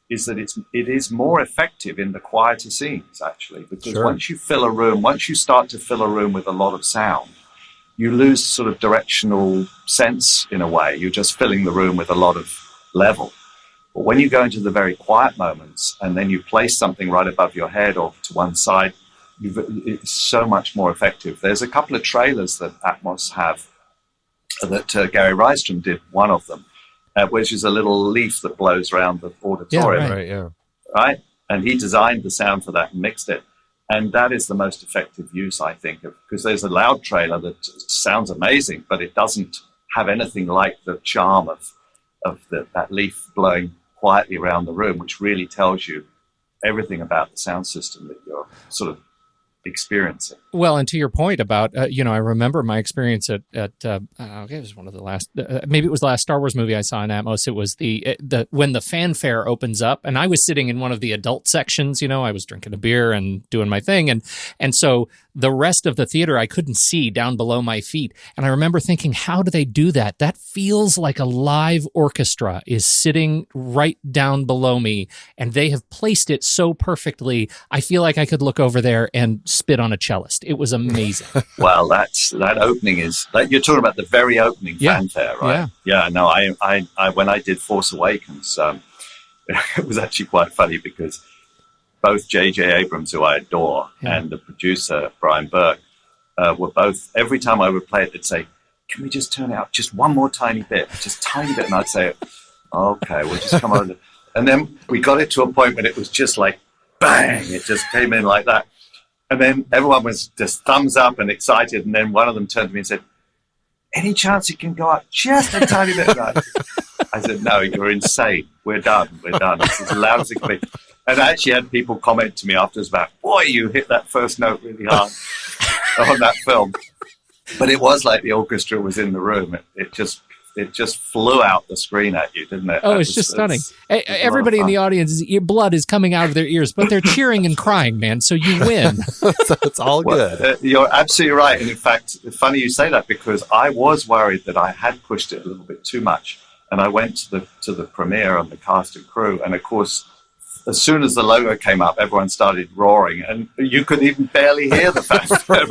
is that it is more effective in the quieter scenes, actually, because Sure. once you start to fill a room with a lot of sound, you lose sort of directional sense in a way. You're just filling the room with a lot of level. But when you go into the very quiet moments, and then you place something right above your head or to one side, it's so much more effective. There's a couple of trailers that Atmos have that Gary Rydstrom did, one of them, which is a little leaf that blows around the auditorium. Yeah, Right, yeah. Right? And he designed the sound for that and mixed it. And that is the most effective use, I think, because there's a loud trailer that sounds amazing, but it doesn't have anything like the charm of that leaf blowing quietly around the room, which really tells you everything about the sound system that you're sort of experiencing. Well, and to your point about, I remember my experience at it was one of the last, maybe it was the last Star Wars movie I saw in Atmos. It was when the fanfare opens up, and I was sitting in one of the adult sections. I was drinking a beer and doing my thing, and so the rest of the theater I couldn't see down below my feet. And I remember thinking, how do they do that? That feels like a live orchestra is sitting right down below me, and they have placed it so perfectly. I feel like I could look over there and spit on a cellist. It was amazing. Well, that opening is like, you're talking about the very opening fanfare, right? Yeah. No, I when I did Force Awakens, it was actually quite funny because both J.J. Abrams, who I adore, and the producer Brian Burt were both, every time I would play it, they'd say, "Can we just turn it up just one more tiny bit, just tiny bit?" And I'd say, "Okay, we'll just come over." And then we got it to a point when it was just like bang, it just came in like that. And then everyone was just thumbs up and excited. And then one of them turned to me and said, "Any chance it can go up just a tiny bit?" I said, "No, you're insane. We're done. It's as loud as it can be." And I actually had people comment to me afterwards about, "Boy, you hit that first note really hard on that film." But it was like the orchestra was in the room. It just flew out the screen at you, didn't it? Oh, it's just stunning. Everybody in the audience, blood is coming out of their ears, but they're cheering and crying, man. So you win. So it's all good. You're absolutely right. And in fact, it's funny you say that, because I was worried that I had pushed it a little bit too much. And I went to the premiere on the cast and crew. And of course, as soon as the logo came up, everyone started roaring, and you could even barely hear the fanfare.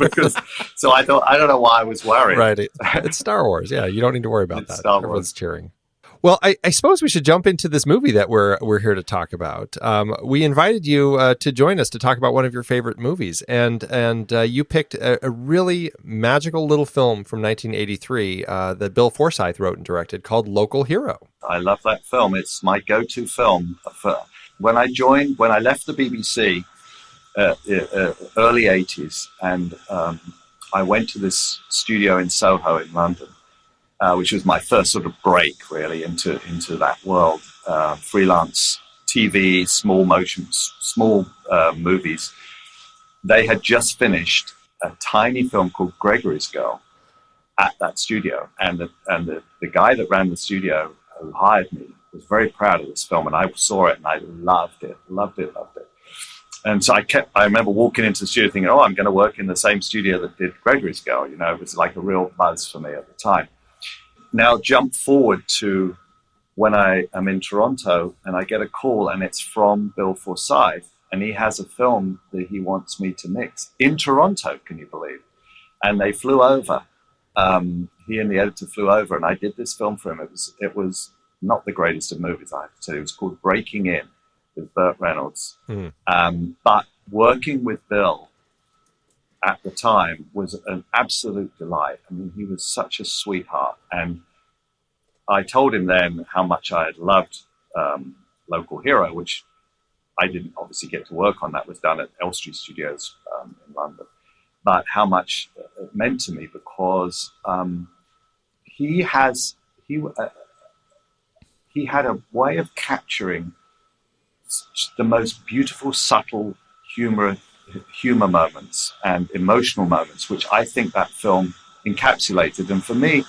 So I thought, I don't know why I was worried. Right. It's Star Wars. Yeah, you don't need to worry about It's that. Star Wars. Everyone's cheering. Well, I suppose we should jump into this movie that we're here to talk about. We invited you to join us to talk about one of your favorite movies, and you picked a really magical little film from 1983 that Bill Forsyth wrote and directed called Local Hero. I love that film. It's my go-to film. When I left the BBC early 80s, and I went to this studio in Soho in London, which was my first sort of break really into that world. Freelance TV, small movies. They had just finished a tiny film called Gregory's Girl at that studio, and the guy that ran the studio who hired me was very proud of this film, and I saw it and I loved it. And so I remember walking into the studio thinking, I'm going to work in the same studio that did Gregory's Girl. It was like a real buzz for me at the time. Now jump forward to when I am in Toronto and I get a call and it's from Bill Forsyth, and he has a film that he wants me to mix in Toronto, can you believe? And they flew over. He and the editor flew over, and I did this film for him. It was not the greatest of movies, I have to say. It was called Breaking In with Burt Reynolds. But working with Bill at the time was an absolute delight. I mean, he was such a sweetheart. And I told him then how much I had loved Local Hero, which I didn't obviously get to work on. That was done at Elstree Studios in London. But how much it meant to me, because he had a way of capturing the most beautiful, subtle humor moments and emotional moments, which I think that film encapsulated. And for me,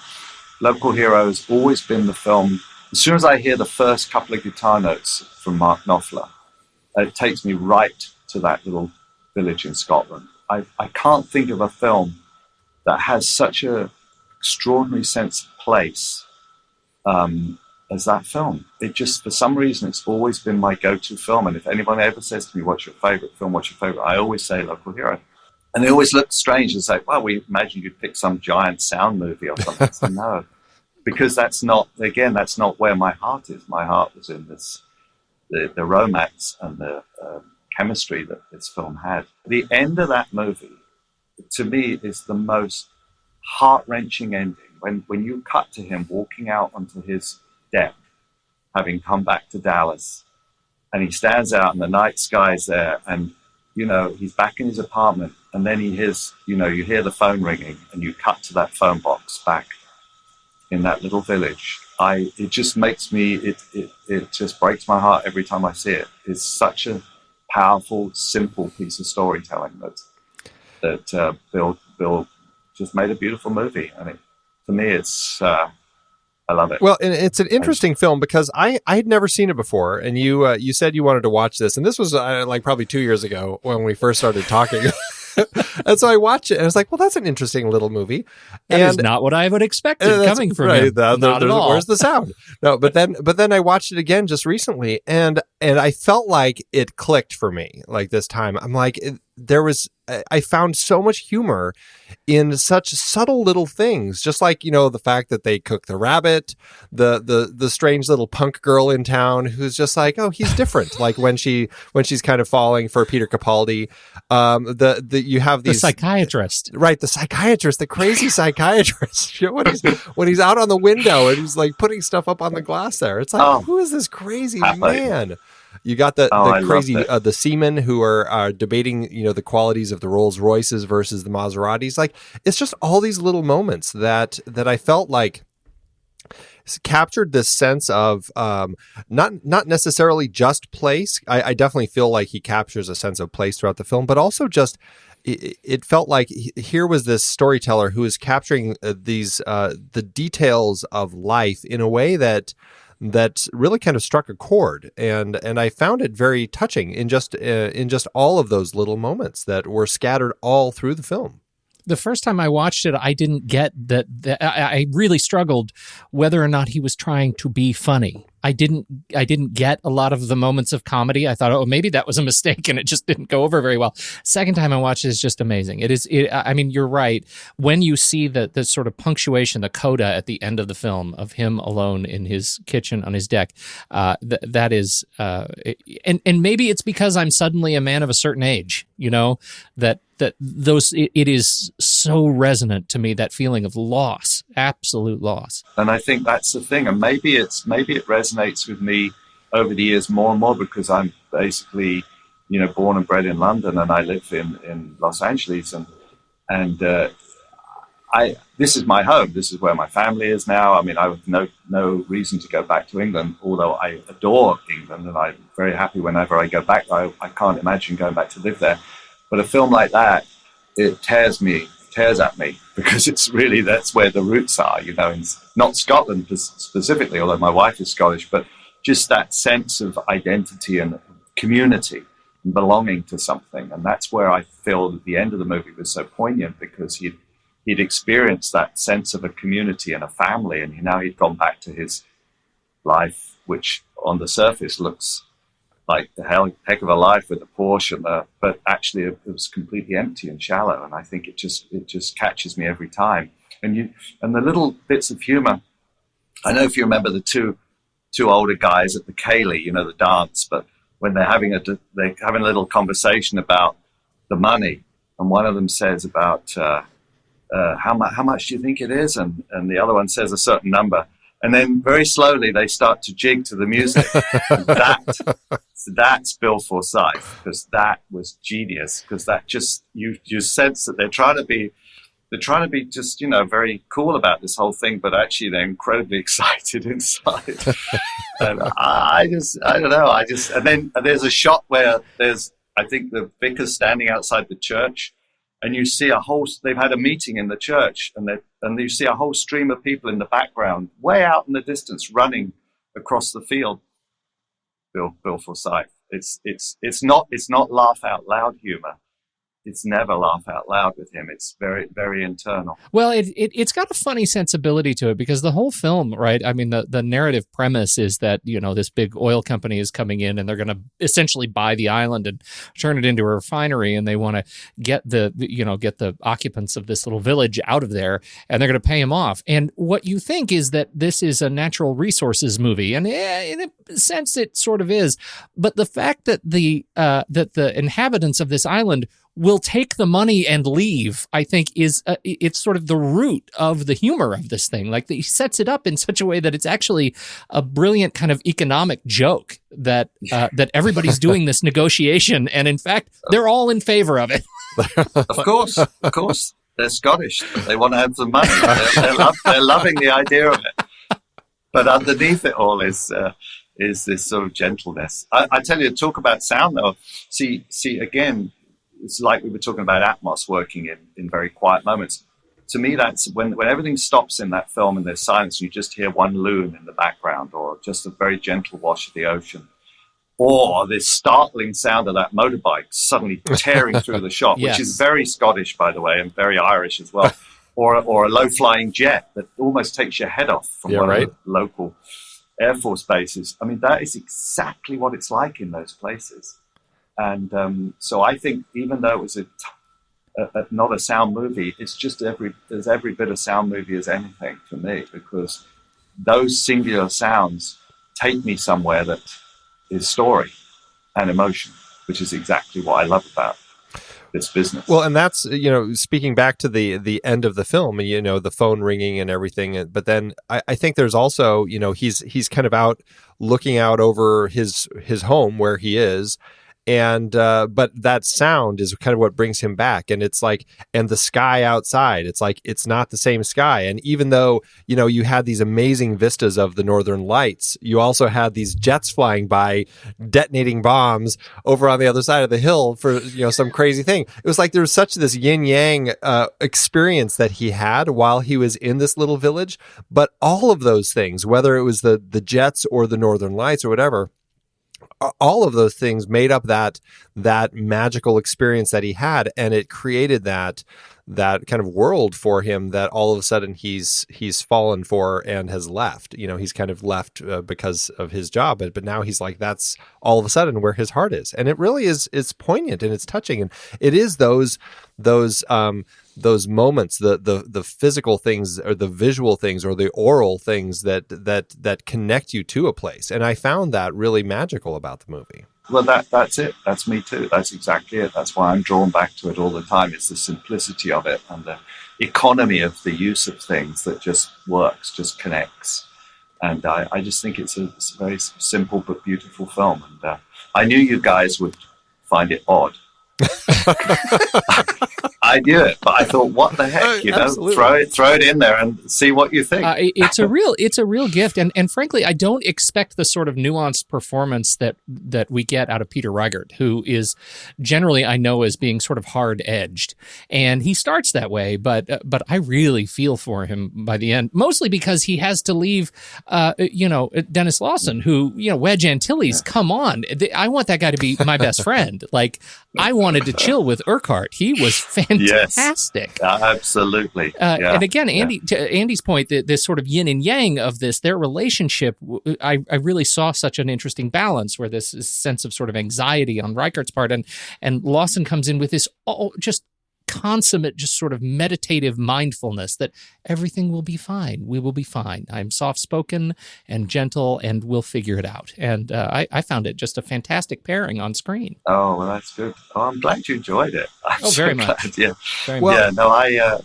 Local Hero has always been the film. As soon as I hear the first couple of guitar notes from Mark Knopfler, it takes me right to that little village in Scotland. I can't think of a film that has such an extraordinary sense of place as that film. It just, for some reason, it's always been my go-to film. And if anyone ever says to me, what's your favorite film, what's your favorite, I always say Local Hero. And they always look strange and say, well, we imagine you'd pick some giant sound movie or something. So no, because that's not where my heart is. My heart was in the romance and the chemistry that this film had. The end of that movie, to me, is the most heart-wrenching ending. When you cut to him walking out onto his deck, having come back to Dallas, and he stands out and the night sky's there, and he's back in his apartment, and then he hears, you hear the phone ringing, and you cut to that phone box back in that little village. It just makes me, it just breaks my heart every time I see it. It's such a powerful, simple piece of storytelling that Bill just made a beautiful movie, and to me, it's I love it. Well, and it's an interesting film because I had never seen it before, and you said you wanted to watch this, and this was like probably 2 years ago when we first started talking. And so I watched it, and I was like, well, that's an interesting little movie. That is not what I would expect coming from him. Not at all. Where's the sound? No, but then I watched it again just recently, and I felt like it clicked for me. Like this time, I'm like, I found so much humor in such subtle little things, just like, the fact that they cook the rabbit, the strange little punk girl in town who's just like, oh, he's different. Like when she's kind of falling for Peter Capaldi, you have these the psychiatrist, right? The psychiatrist, the crazy psychiatrist, when he's out on the window and he's like putting stuff up on the glass there. It's like, who is this crazy man? You got the crazy the seamen who are debating the qualities of the Rolls Royces versus the Maseratis. Like, it's just all these little moments that I felt like captured this sense of not necessarily just place. I definitely feel like he captures a sense of place throughout the film, but also just it felt like here was this storyteller who is capturing the details of life in a way that really kind of struck a chord, and I found it very touching in just all of those little moments that were scattered all through the film. The first time I watched it, I didn't get that. I really struggled whether or not he was trying to be funny. I didn't get a lot of the moments of comedy. I thought, maybe that was a mistake and it just didn't go over very well. Second time I watched it is just amazing. I mean, you're right. When you see the sort of punctuation, the coda at the end of the film of him alone in his kitchen on his deck, that is, and maybe it's because I'm suddenly a man of a certain age, that it is so resonant to me, that feeling of loss, absolute loss. And I think that's the thing. And maybe it resonates with me over the years more and more because I'm basically, born and bred in London, and I live in Los Angeles, and this is my home. This is where my family is now. I mean, I have no reason to go back to England, although I adore England and I'm very happy whenever I go back. I can't imagine going back to live there. But a film like that, it tears at me because it's really, that's where the roots are, in not Scotland specifically, although my wife is Scottish, but just that sense of identity and community and belonging to something. And that's where I feel that the end of the movie was so poignant, because he'd experienced that sense of a community and a family, and now he'd gone back to his life, which on the surface looks like the heck of a life with the Porsche, but actually it was completely empty and shallow. And I think it just catches me every time. And the little bits of humor. I know if you remember the two older guys at the Cayley, the dance, but when they're having a little conversation about the money, and one of them says about how much do you think it is, and the other one says a certain number, and then very slowly they start to jig to the music. That's Bill Forsyth, because that was genius. Because that just you sense that they're trying to be just very cool about this whole thing, but actually they're incredibly excited inside. And I don't know. And then there's a shot where I think the vicar's standing outside the church, and you see they've had a meeting in the church, and you see a whole stream of people in the background, way out in the distance, running across the field. Bill Forsyth. It's not laugh out loud humor. It's never laugh out loud with him. It's very, very internal. Well, it's got a funny sensibility to it, because the whole film, right? I mean, the narrative premise is that, this big oil company is coming in, and they're going to essentially buy the island and turn it into a refinery, and they want to get the occupants of this little village out of there, and they're going to pay them off. And what you think is that this is a natural resources movie, and in a sense it sort of is. But the fact that the inhabitants of this island will take the money and leave, I think it's sort of the root of the humor of this thing. Like, he sets it up in such a way that it's actually a brilliant kind of economic joke that everybody's doing this negotiation, and in fact, they're all in favor of it. Of course. They're Scottish. They want to have some money. They're loving the idea of it. But underneath it all is this sort of gentleness. I tell you, talk about sound though. See again, it's like we were talking about Atmos working in very quiet moments. To me, that's when everything stops in that film and there's silence, and you just hear one loon in the background, or just a very gentle wash of the ocean, or this startling sound of that motorbike suddenly tearing through the shot, Yes. which is very Scottish, by the way, and very Irish as well, or a low-flying jet that almost takes your head off from one of the local Air Force bases. I mean, that is exactly what it's like in those places. And so I think, even though it was not a sound movie, it's just there's every bit of sound movie as anything for me, because those singular sounds take me somewhere that is story and emotion, which is exactly what I love about this business. Well, and that's, speaking back to the end of the film, the phone ringing and everything. But then I think there's also, he's kind of out looking out over his home where he is. And but that sound is kind of what brings him back, and it's like, and the sky outside, it's like, it's not the same sky. And even though you had these amazing vistas of the Northern Lights, you also had these jets flying by, detonating bombs over on the other side of the hill for some crazy thing. It was like there was such this yin yang experience that he had while he was in this little village. But all of those things, whether it was the jets or the Northern Lights or whatever, all of those things made up that magical experience that he had, and it created that kind of world for him that all of a sudden he's fallen for and has left. He's kind of left because of his job, but now he's like, that's all of a sudden where his heart is, and it really is. It's poignant and it's touching, and it is those moments, the physical things or the visual things or the oral things that connect you to a place. And I found that really magical about the movie. Well, that's it. That's me too. That's exactly it. That's why I'm drawn back to it all the time. It's the simplicity of it and the economy of the use of things that just works, just connects. And I just think it's a very simple but beautiful film. And I knew you guys would find it odd. I knew it, but I thought, what the heck, throw it in there and see what you think. It's a real gift, and frankly, I don't expect the sort of nuanced performance that we get out of Peter Riegert, who is generally, I know, as being sort of hard edged, and he starts that way, but I really feel for him by the end, mostly because he has to leave, Dennis Lawson, who, Wedge Antilles, come on, I want that guy to be my best friend. Like, I want wanted to chill with Urquhart. He was fantastic. Yes, absolutely. And again, to Andy's point, this sort of yin and yang of their relationship, I really saw such an interesting balance where this sense of sort of anxiety on Reichert's part, and Lawson comes in with this just consummate, just sort of meditative mindfulness that everything will be fine. We will be fine. I'm soft-spoken and gentle, and we'll figure it out. And I found it just a fantastic pairing on screen. Oh, well, that's good. Oh, I'm glad you enjoyed it. Very much. Glad, yeah. Very Well, much. yeah, no, I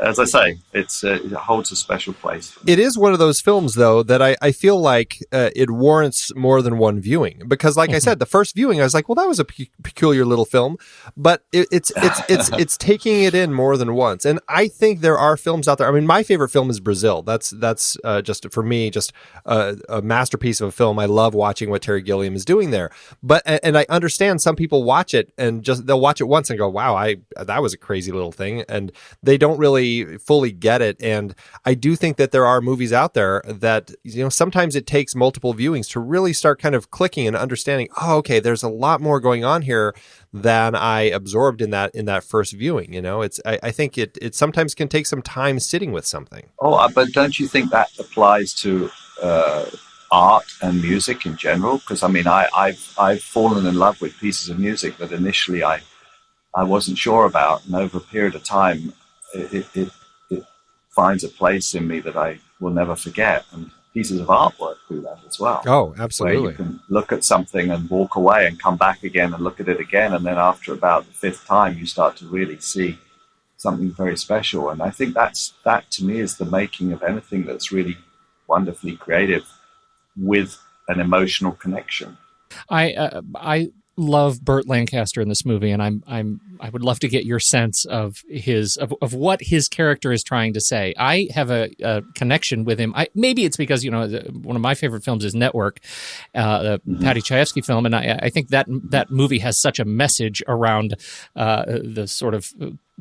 as I say, it holds a special place for me. It is one of those films, though, that I feel like it warrants more than one viewing. Because, like I said, the first viewing, I was like, well, that was a peculiar little film. But it's taking it in more than once. And I think there are films out there. I mean, my favorite film is Brazil. That's just, for me, just a masterpiece of a film. I love watching what Terry Gilliam is doing there. But and I understand some people watch it and they'll watch it once and go, wow, that was a crazy little thing. And they don't really fully get it. And I do think that there are movies out there that, sometimes it takes multiple viewings to really start kind of clicking and understanding, oh, okay, there's a lot more going on here than I absorbed in that first viewing. I think it sometimes can take some time sitting with something. Oh, but don't you think that applies to art and music in general? Because I mean, I've fallen in love with pieces of music that initially I wasn't sure about, and over a period of time, it finds a place in me that I will never forget. And pieces of artwork do that as well. Oh, absolutely. Where you can look at something and walk away and come back again and look at it again, and then after about the fifth time, you start to really see something very special. And I think that to me is the making of anything that's really wonderfully creative with an emotional connection. I love Burt Lancaster in this movie, and I would love to get your sense of what his character is trying to say. I have a connection with him. Maybe it's because one of my favorite films is Network, the Patty Chayefsky film, and I think that movie has such a message around the sort of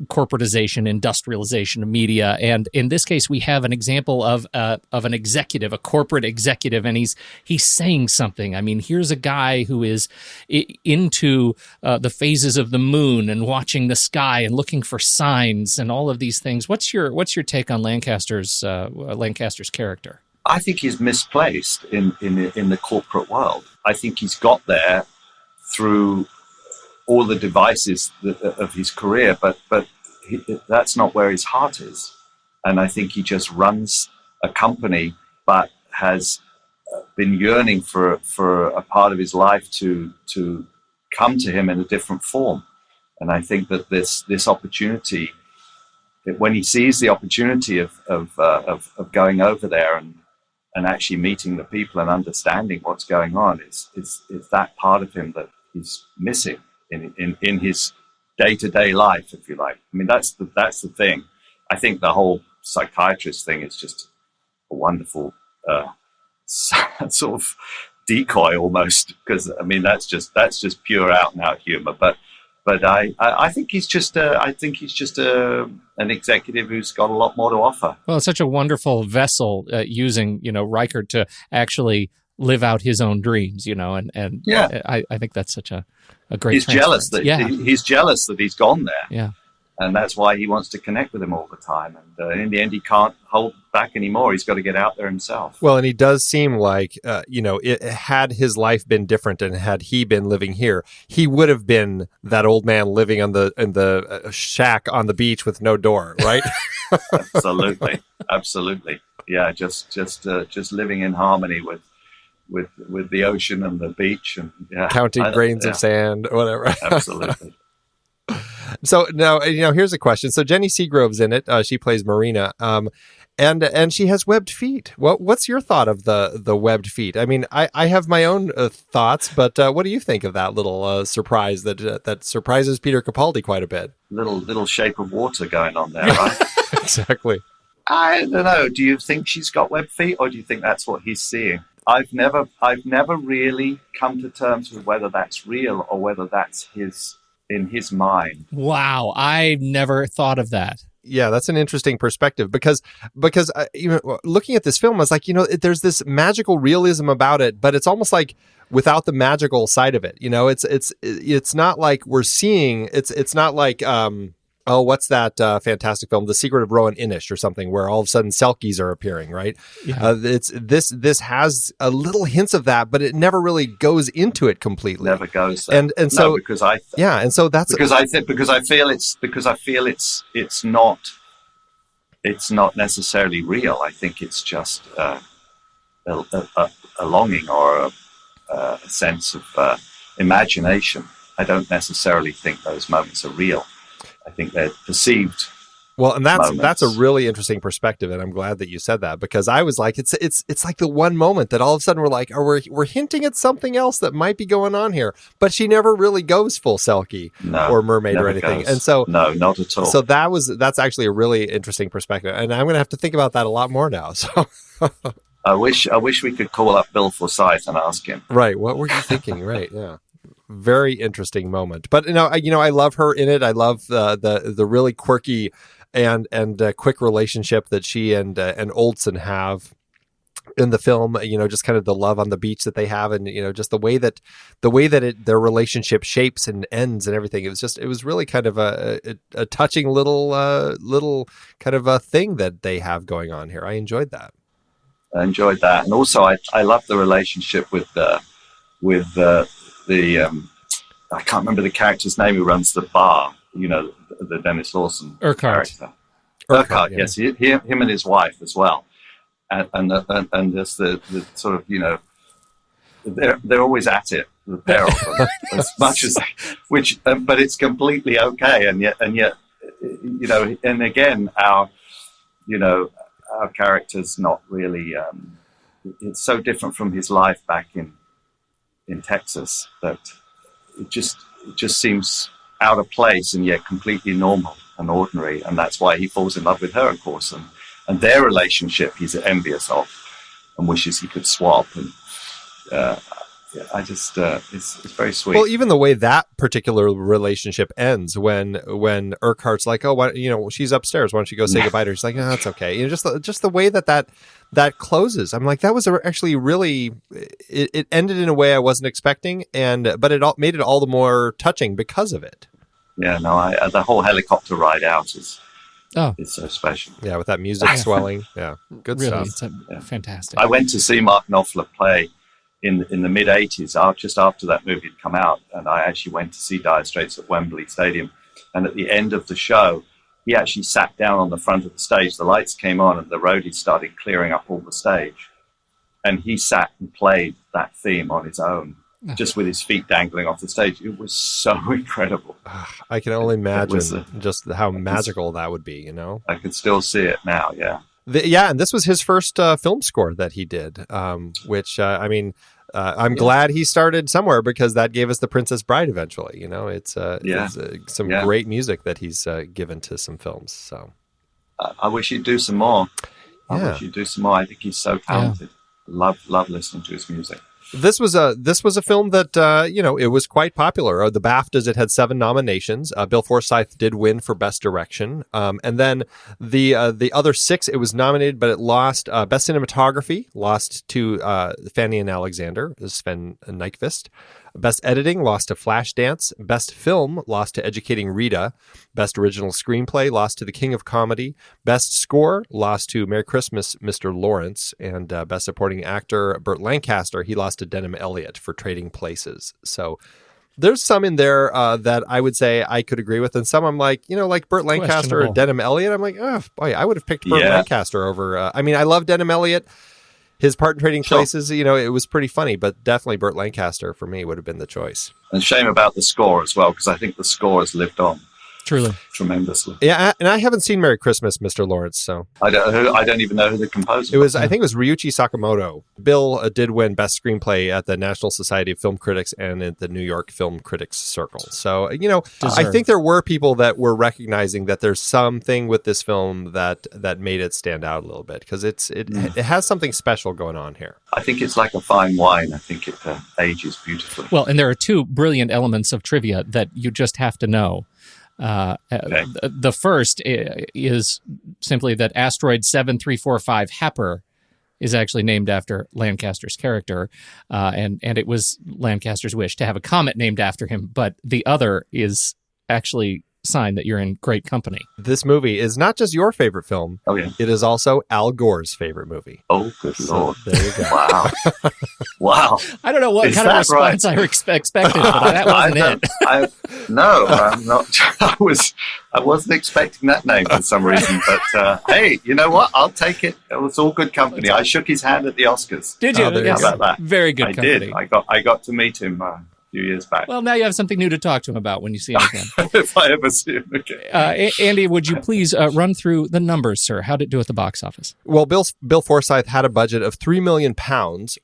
corporatization, industrialization of media. And in this case, we have an example of an executive, a corporate executive, and he's saying something. I mean, here's a guy who is into the phases of the moon and watching the sky and looking for signs and all of these things. What's your take on Lancaster's character? I think he's misplaced in the corporate world. I think he's got there through all the devices of his career, but that's not where his heart is. And I think he just runs a company, but has been yearning for a part of his life to come to him in a different form. And I think that this opportunity, when he sees the opportunity of going over there and actually meeting the people and understanding what's going on, it's that part of him that he's missing in his day-to-day life, if you like. I mean, that's the thing. I think the whole psychiatrist thing is just a wonderful sort of decoy almost, because I mean that's just pure out and out humor. But I think he's just an executive who's got a lot more to offer. Well, it's such a wonderful vessel using Riegert to actually live out his own dreams, and yeah. I think that's such a great. He's jealous that he's jealous that he's gone there. Yeah. And that's why he wants to connect with him all the time. And in the end, he can't hold back anymore. He's got to get out there himself. Well, and he does seem like, had his life been different and had he been living here, he would have been that old man living in the shack on the beach with no door, right? Absolutely. Absolutely. Yeah, just living in harmony with the ocean and the beach. And counting grains of sand, whatever. Absolutely. So now, here's a question. So Jenny Seagrove's in it. She plays Marina, and she has webbed feet. What's your thought of the webbed feet? I mean, I have my own thoughts, but what do you think of that little surprise that surprises Peter Capaldi quite a bit? Little Shape of Water going on there, right? Exactly. I don't know. Do you think she's got webbed feet, or do you think that's what he's seeing? I've never really come to terms with whether that's real or whether that's in his mind. Wow, I never thought of that. Yeah, that's an interesting perspective because looking at this film, I was like, there's this magical realism about it, but it's almost like without the magical side of it. It's not like we're seeing. It's not like what's that fantastic film, The Secret of Rowan Inish or something, where all of a sudden Selkies are appearing, right? Yeah. This has a little hints of that, but it never really goes into it completely. Never goes there. And so because I feel it's not necessarily real. I think it's just a longing or a sense of imagination. I don't necessarily think those moments are real. I think they're perceived. Well, and that's moments. a really interesting perspective, and I'm glad that you said that, because I was like, it's like the one moment that all of a sudden we're like, we're hinting at something else that might be going on here, but she never really goes full Selkie or mermaid or anything, goes. and so no, not at all. So that's actually a really interesting perspective, and I'm going to have to think about that a lot more now. So. I wish we could call up Bill Forsyth and ask him. Right, what were you thinking? Right, yeah. Very interesting moment, but I love her in it. I love the really quirky and quick relationship that she and Oldsen have in the film. Just kind of the love on the beach that they have, and just the way that their relationship shapes and ends and everything. It was really kind of a touching little kind of a thing that they have going on here. I enjoyed that. And also I love the relationship with the I can't remember the character's name who runs the bar, the Dennis Lawson character. Urquhart, yeah. yes, him and his wife as well, and just the sort of they're always at it, the pair of them, as much as but it's completely okay, and yet and again our character's not really. It's so different from his life back in Texas that it just seems out of place and yet completely normal and ordinary, and that's why he falls in love with her, of course, and their relationship he's envious of and wishes he could swap. And it's very sweet. Well, even the way that particular relationship ends when Urquhart's like, oh, she's upstairs, why don't you go say goodbye to her? She's like, no, that's okay. Just the way that closes. I'm like, that was actually really, it ended in a way I wasn't expecting, but it made it all the more touching because of it. Yeah, no, the whole helicopter ride out is so special. Yeah, with that music swelling. Yeah, good really, stuff. It's fantastic. I went to see Mark Knopfler play in the mid 80s, just after that movie had come out, and I actually went to see Dire Straits at Wembley Stadium. And at the end of the show, he actually sat down on the front of the stage. The lights came on, and the roadies started clearing up all the stage. And he sat and played that theme on his own, just with his feet dangling off the stage. It was so incredible. I can only imagine just how magical that would be, I can still see it now, yeah. And this was his first film score that he did, which, I'm glad he started somewhere, because that gave us The Princess Bride eventually. It's some great music that he's given to some films. So I wish he'd do some more. I think he's so talented. Love listening to his music. This was a film that it was quite popular. The BAFTAs, it had 7 nominations. Bill Forsyth did win for Best Direction, and then the other 6 it was nominated, but it lost. Best Cinematography lost to Fanny and Alexander, Sven Nykvist. Best Editing lost to Flashdance. Best Film lost to Educating Rita. Best Original Screenplay lost to The King of Comedy. Best Score lost to Merry Christmas, Mr. Lawrence. And Best Supporting Actor, Burt Lancaster, he lost to Denham Elliott for Trading Places. So there's some in there that I would say I could agree with, and some I'm like, like Burt Lancaster or Denham Elliott. I'm like, oh boy, I would have picked Burt Lancaster over. I love Denham Elliott. His part in Trading Places, it was pretty funny, but definitely Burt Lancaster for me would have been the choice. And shame about the score as well, because I think the score has lived on. Truly. Tremendously. Yeah, and I haven't seen Merry Christmas, Mr. Lawrence, so. I don't even know who the composer was. I think it was Ryuichi Sakamoto. Bill did win Best Screenplay at the National Society of Film Critics and at the New York Film Critics Circle. So, I think there were people that were recognizing that there's something with this film that made it stand out a little bit, because it has something special going on here. I think it's like a fine wine. I think it ages beautifully. Well, and there are 2 brilliant elements of trivia that you just have to know. The first is simply that asteroid 7345 Happer is actually named after Lancaster's character, and it was Lancaster's wish to have a comet named after him. But the other is actually sign that you're in great company. This movie is not just your favorite film. Oh, yeah. It is also Al Gore's favorite movie. Oh, good Lord. There you go. Wow. Wow. I don't know what kind of response I expected, but that wasn't it. No, I'm not. I wasn't expecting that name for some reason, but hey, you know what? I'll take it. It was all good company. I shook his hand at the Oscars. Did you? Oh, Yes. How about that? Very good I company. did. I got to meet him a few years back. Well, now you have something new to talk to him about when you see him again. If I ever see him again. Andy, would you please run through the numbers, sir? How did it do at the box office? Well, Bill Forsyth had a budget of £3 million,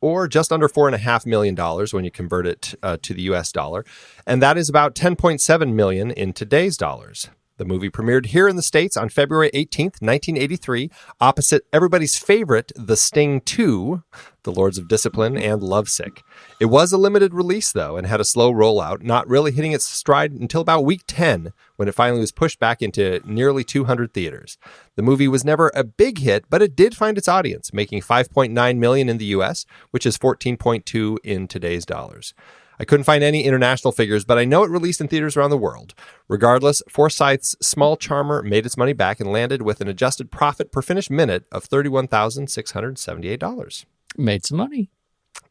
or just under $4.5 million when you convert it to the US dollar. And that is about $10.7 million in today's dollars. The movie premiered here in the States on February 18th, 1983, opposite everybody's favorite, The Sting 2, The Lords of Discipline, and Lovesick. It was a limited release, though, and had a slow rollout, not really hitting its stride until about week 10, when it finally was pushed back into nearly 200 theaters. The movie was never a big hit, but it did find its audience, making $5.9 million in the U.S., which is $14.2 in today's dollars. I couldn't find any international figures, but I know it released in theaters around the world. Regardless, Forsyth's small charmer made its money back and landed with an adjusted profit per finished minute of $31,678. Made some money.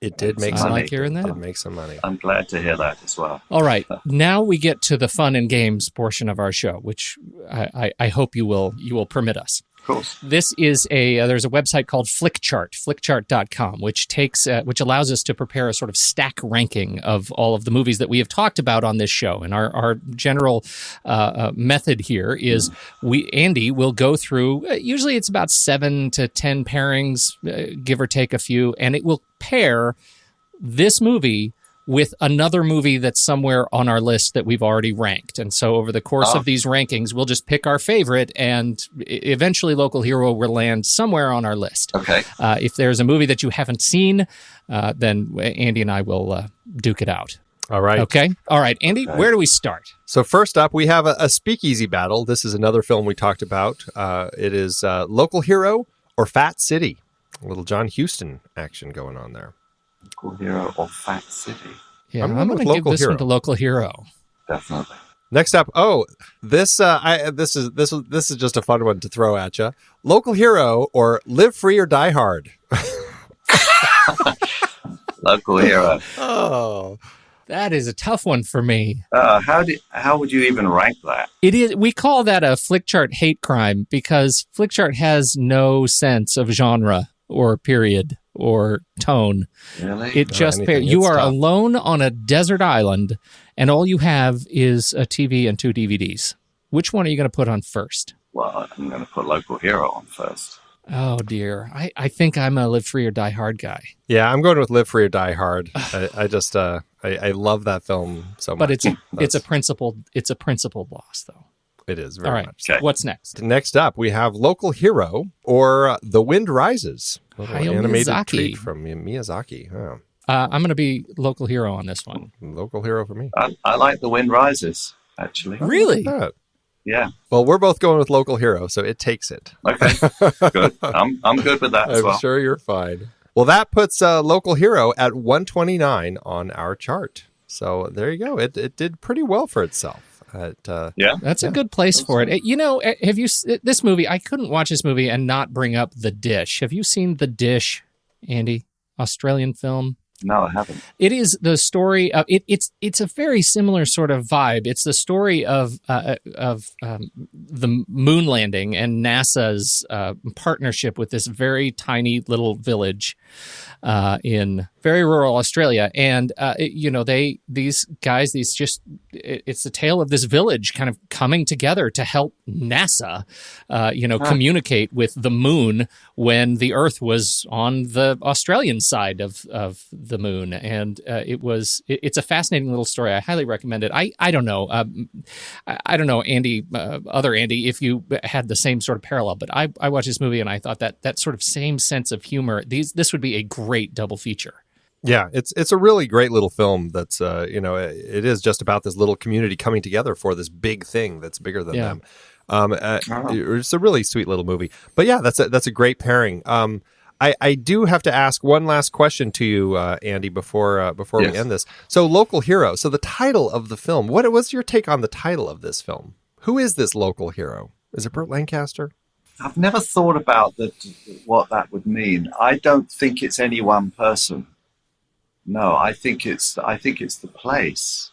It did make I some like money. hearing that. It did make some money. I'm glad to hear that as well. All right. Now we get to the fun and games portion of our show, which I hope you will permit us. Of course. This is there's a website called flickchart.com, which allows us to prepare a sort of stack ranking of all of the movies that we have talked about on this show. And our general method here is Andy will go through, usually it's about 7 to 10 pairings, give or take a few, and it will pair this movie with another movie that's somewhere on our list that we've already ranked. And so over the course of these rankings, we'll just pick our favorite, and eventually Local Hero will land somewhere on our list. Okay. If there's a movie that you haven't seen, then Andy and I will duke it out. All right. Okay? All right, Andy, where do we start? So first up, we have a Speakeasy battle. This is another film we talked about. It is Local Hero or Fat City. A little John Huston action going on there. Local Hero or Fat City? Yeah, I'm I'm going going to give this one to Local Hero. Definitely. Next up, this is just a fun one to throw at you. Local Hero or Live Free or Die Hard. Local Hero. Oh, That is a tough one for me. How would you even rank that? It is. We call that a Flickchart hate crime because Flickchart has no sense of genre or period or tone. Really? It just anything. you It's are tough. alone on a desert island, and all you have is a TV and 2 DVDs. Which one are you going to put on first? Well, I'm going to put Local Hero on first. Oh dear, I think I'm a Live Free or Die Hard guy. yeah, I'm going with Live Free or Die Hard. I just I love that film so much. But it's a principled loss though. It is very All right, much. Okay. what's next? Next up, we have Local Hero or The Wind Rises. A little Hayao animated Miyazaki. treat from Miyazaki. Oh, I'm going to be Local Hero on this one. Local Hero for me. I like The Wind Rises, actually. Really? Look at that. Yeah. Well, we're both going with Local Hero, so it takes it. Okay. Good. I'm good with that as I'm well. sure you're fine. Well, that puts Local Hero at 129 on our chart. So there you go. It did pretty well for itself. Yeah. That's a good place for it. Have you this movie? I couldn't watch this movie and not bring up The Dish. Have you seen The Dish, Andy? Australian film. No, I haven't. It is the story of it's a very similar sort of vibe. It's the story of the moon landing and NASA's partnership with this very tiny little village in very rural Australia. And it's the tale of this village kind of coming together to help NASA communicate with the moon when the Earth was on the Australian side of the moon. And it's a fascinating little story. I highly recommend it. I don't know. I don't know, Andy, other Andy, if you had the same sort of parallel, but I watched this movie and I thought that sort of same sense of humor, this would be a great double feature. Yeah, it's a really great little film that's, it is just about this little community coming together for this big thing that's bigger than them. It's a really sweet little movie. But yeah, that's a great pairing. I do have to ask one last question to you, Andy, before we end this. So, Local Hero. So, the title of the film. What's your take on the title of this film? Who is this local hero? Is it Burt Lancaster? I've never thought about what that would mean. I don't think it's any one person. No, I think it's the place.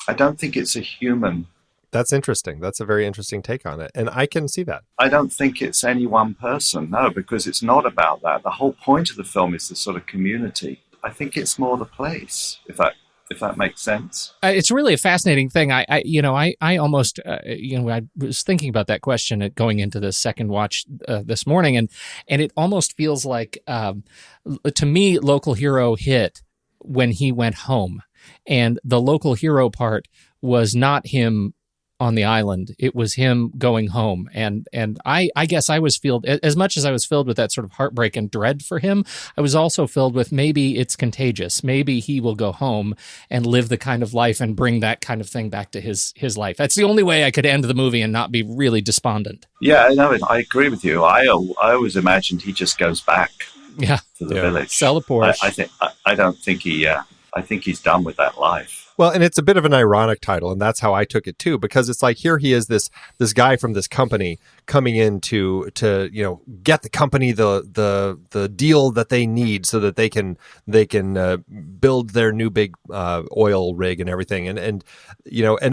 I don't think it's a human. That's interesting. That's a very interesting take on it. And I can see that. I don't think it's any one person, no, because it's not about that. The whole point of the film is the sort of community. I think it's more the place, if that makes sense. It's really a fascinating thing. I almost, I was thinking about that question going into the second watch this morning, and it almost feels like, to me, Local Hero hit when he went home, and the local hero part was not him on the island. It was him going home. And I guess I was filled, as much as I was filled with that sort of heartbreak and dread for him, I was also filled with maybe it's contagious. Maybe he will go home and live the kind of life and bring that kind of thing back to his life. That's the only way I could end the movie and not be really despondent. Yeah, no, I agree with you. I always imagined he just goes back to the village. Sell the Porsche. I think he's done with that life. Well, and it's a bit of an ironic title, and that's how I took it too, because it's like here he is, this guy from this company coming in to get the company the deal that they need so that they can build their new big oil rig and everything, and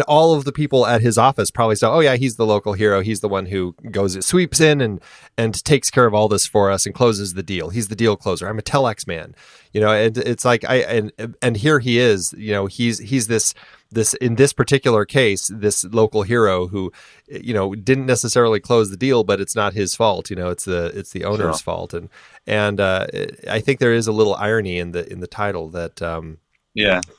all of the people at his office probably say, oh yeah, he's the local hero, he's the one who sweeps in and takes care of all this for us and closes the deal. He's the deal closer. I'm a telex man, and it's like and here he is, he's this in this particular case, this local hero who, didn't necessarily close the deal, but it's not his fault. It's the owner's fault. And I think there is a little irony in the title that,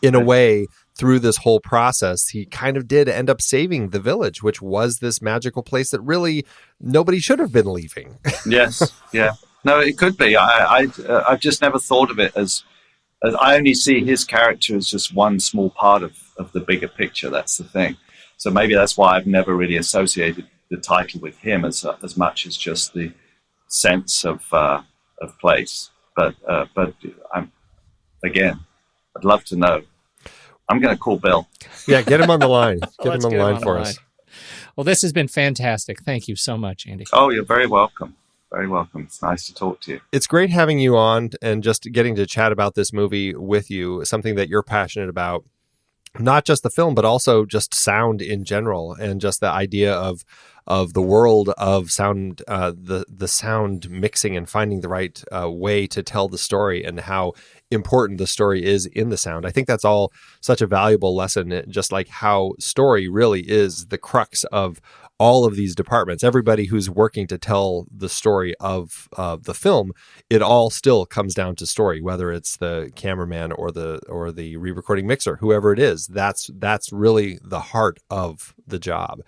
in a way, through this whole process, he kind of did end up saving the village, which was this magical place that really nobody should have been leaving. Yes. Yeah. No, it could be. I've just never thought of it as I only see his character as just one small part of the bigger picture. That's the thing. So maybe that's why I've never really associated the title with him as much as just the sense of place. But I'd love to know. I'm going to call Bill. Yeah, get him on the line. Get him on the line for us. Well, this has been fantastic. Thank you so much, Andy. Oh, you're very welcome. Very welcome. It's nice to talk to you. It's great having you on and just getting to chat about this movie with you, something that you're passionate about. Not just the film, but also just sound in general, and just the idea of the world of sound, the sound mixing and finding the right way to tell the story, and how important the story is in the sound. I think that's all such a valuable lesson, just like how story really is the crux of all of these departments. Everybody who's working to tell the story of the film, it all still comes down to story, whether it's the cameraman or the re-recording mixer, whoever it is. That's really the heart of the job.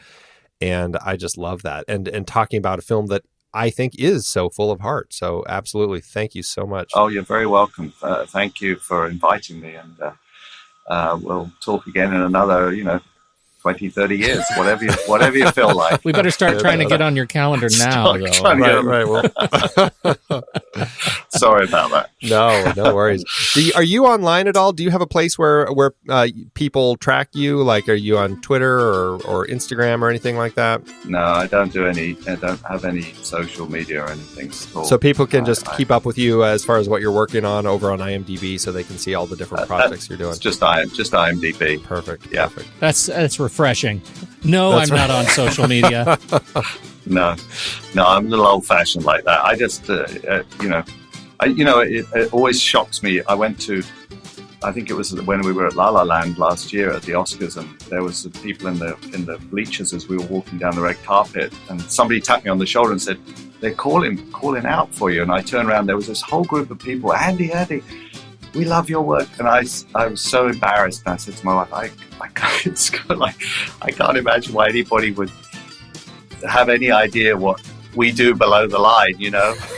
And I just love that. And talking about a film that I think is so full of heart. So absolutely. Thank you so much. Oh, you're very welcome. Thank you for inviting me. And we'll talk again in another, 20, 30 years, whatever you feel like. We better start trying to get on your calendar now, though. Right. Well, sorry about that. No worries. Are you online at all? Do you have a place where people track you? Like, are you on Twitter or Instagram or anything like that? No, I don't have any social media or anything. So people can just keep up with you as far as what you're working on over on IMDb, so they can see all the different projects you're doing. It's just IMDb. Perfect. Yeah. Perfect. That's refreshing. No, that's I'm not on social media. No, I'm a little old-fashioned like that. I just, it always shocks me. I went to, I think it was when we were at La La Land last year at the Oscars, and there was some people in the bleachers as we were walking down the red carpet, and somebody tapped me on the shoulder and said, "They're calling out for you." And I turned around, there was this whole group of people. Andy, we love your work. And I was so embarrassed. And I said to my wife, I can't imagine why anybody would have any idea what we do below the line,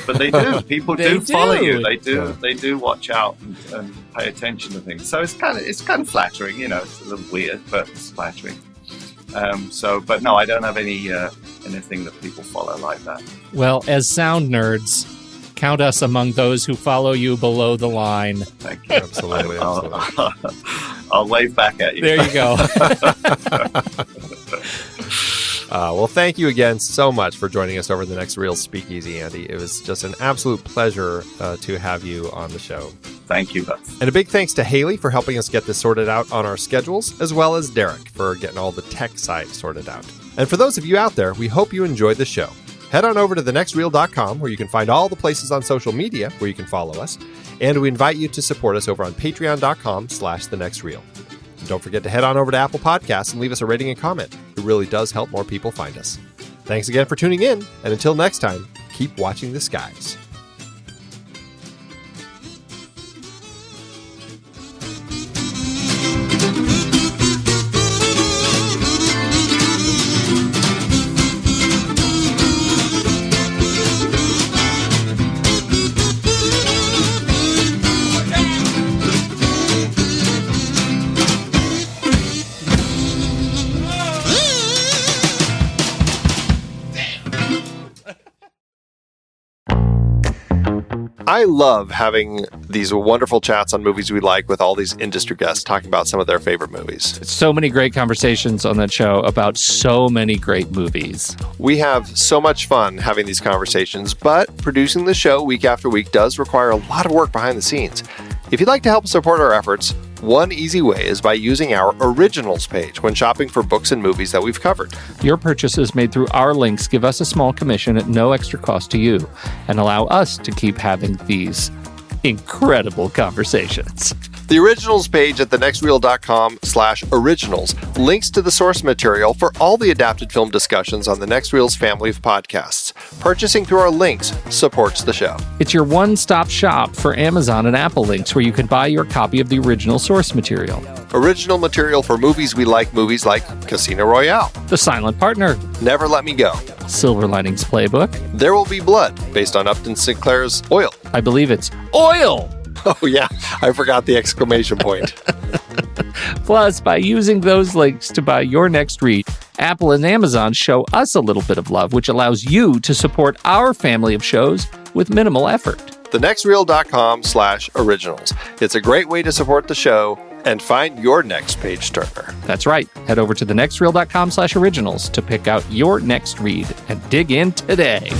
But they do. People do follow you. They do watch out and pay attention to things. So it's kind of flattering, it's a little weird, but it's flattering. But no, I don't have anything that people follow like that. Well, as sound nerds, count us among those who follow you below the line. Thank you. Absolutely. I'll wave back at you. There you go. Well, thank you again so much for joining us over the Next Reel Speakeasy, Andy. It was just an absolute pleasure to have you on the show. Thank you both. And a big thanks to Haley for helping us get this sorted out on our schedules, as well as Derek for getting all the tech side sorted out. And for those of you out there, we hope you enjoyed the show. Head on over to thenextreel.com where you can find all the places on social media where you can follow us. And we invite you to support us over on patreon.com/thenextreel. And don't forget to head on over to Apple Podcasts and leave us a rating and comment. It really does help more people find us. Thanks again for tuning in. And until next time, keep watching the skies. I love having these wonderful chats on movies we like with all these industry guests talking about some of their favorite movies. So many great conversations on that show about so many great movies. We have so much fun having these conversations, but producing the show week after week does require a lot of work behind the scenes. If you'd like to help support our efforts, one easy way is by using our Originals page when shopping for books and movies that we've covered. Your purchases made through our links give us a small commission at no extra cost to you and allow us to keep having these incredible conversations. The Originals page at thenextreel.com/originals links to the source material for all the adapted film discussions on the Next Reel's family of podcasts. Purchasing through our links supports the show. It's your one-stop shop for Amazon and Apple links where you can buy your copy of the original source material. Original material for movies we like, movies like Casino Royale, The Silent Partner, Never Let Me Go, Silver Linings Playbook, There Will Be Blood, based on Upton Sinclair's Oil. I believe it's Oil! Oh yeah, I forgot the exclamation point. Plus, by using those links to buy your next read, Apple and Amazon show us a little bit of love, which allows you to support our family of shows with minimal effort. thenextreel.com/originals. It's a great way to support the show and find your next page turner. That's right. Head over to thenextreel.com/originals to pick out your next read and dig in today.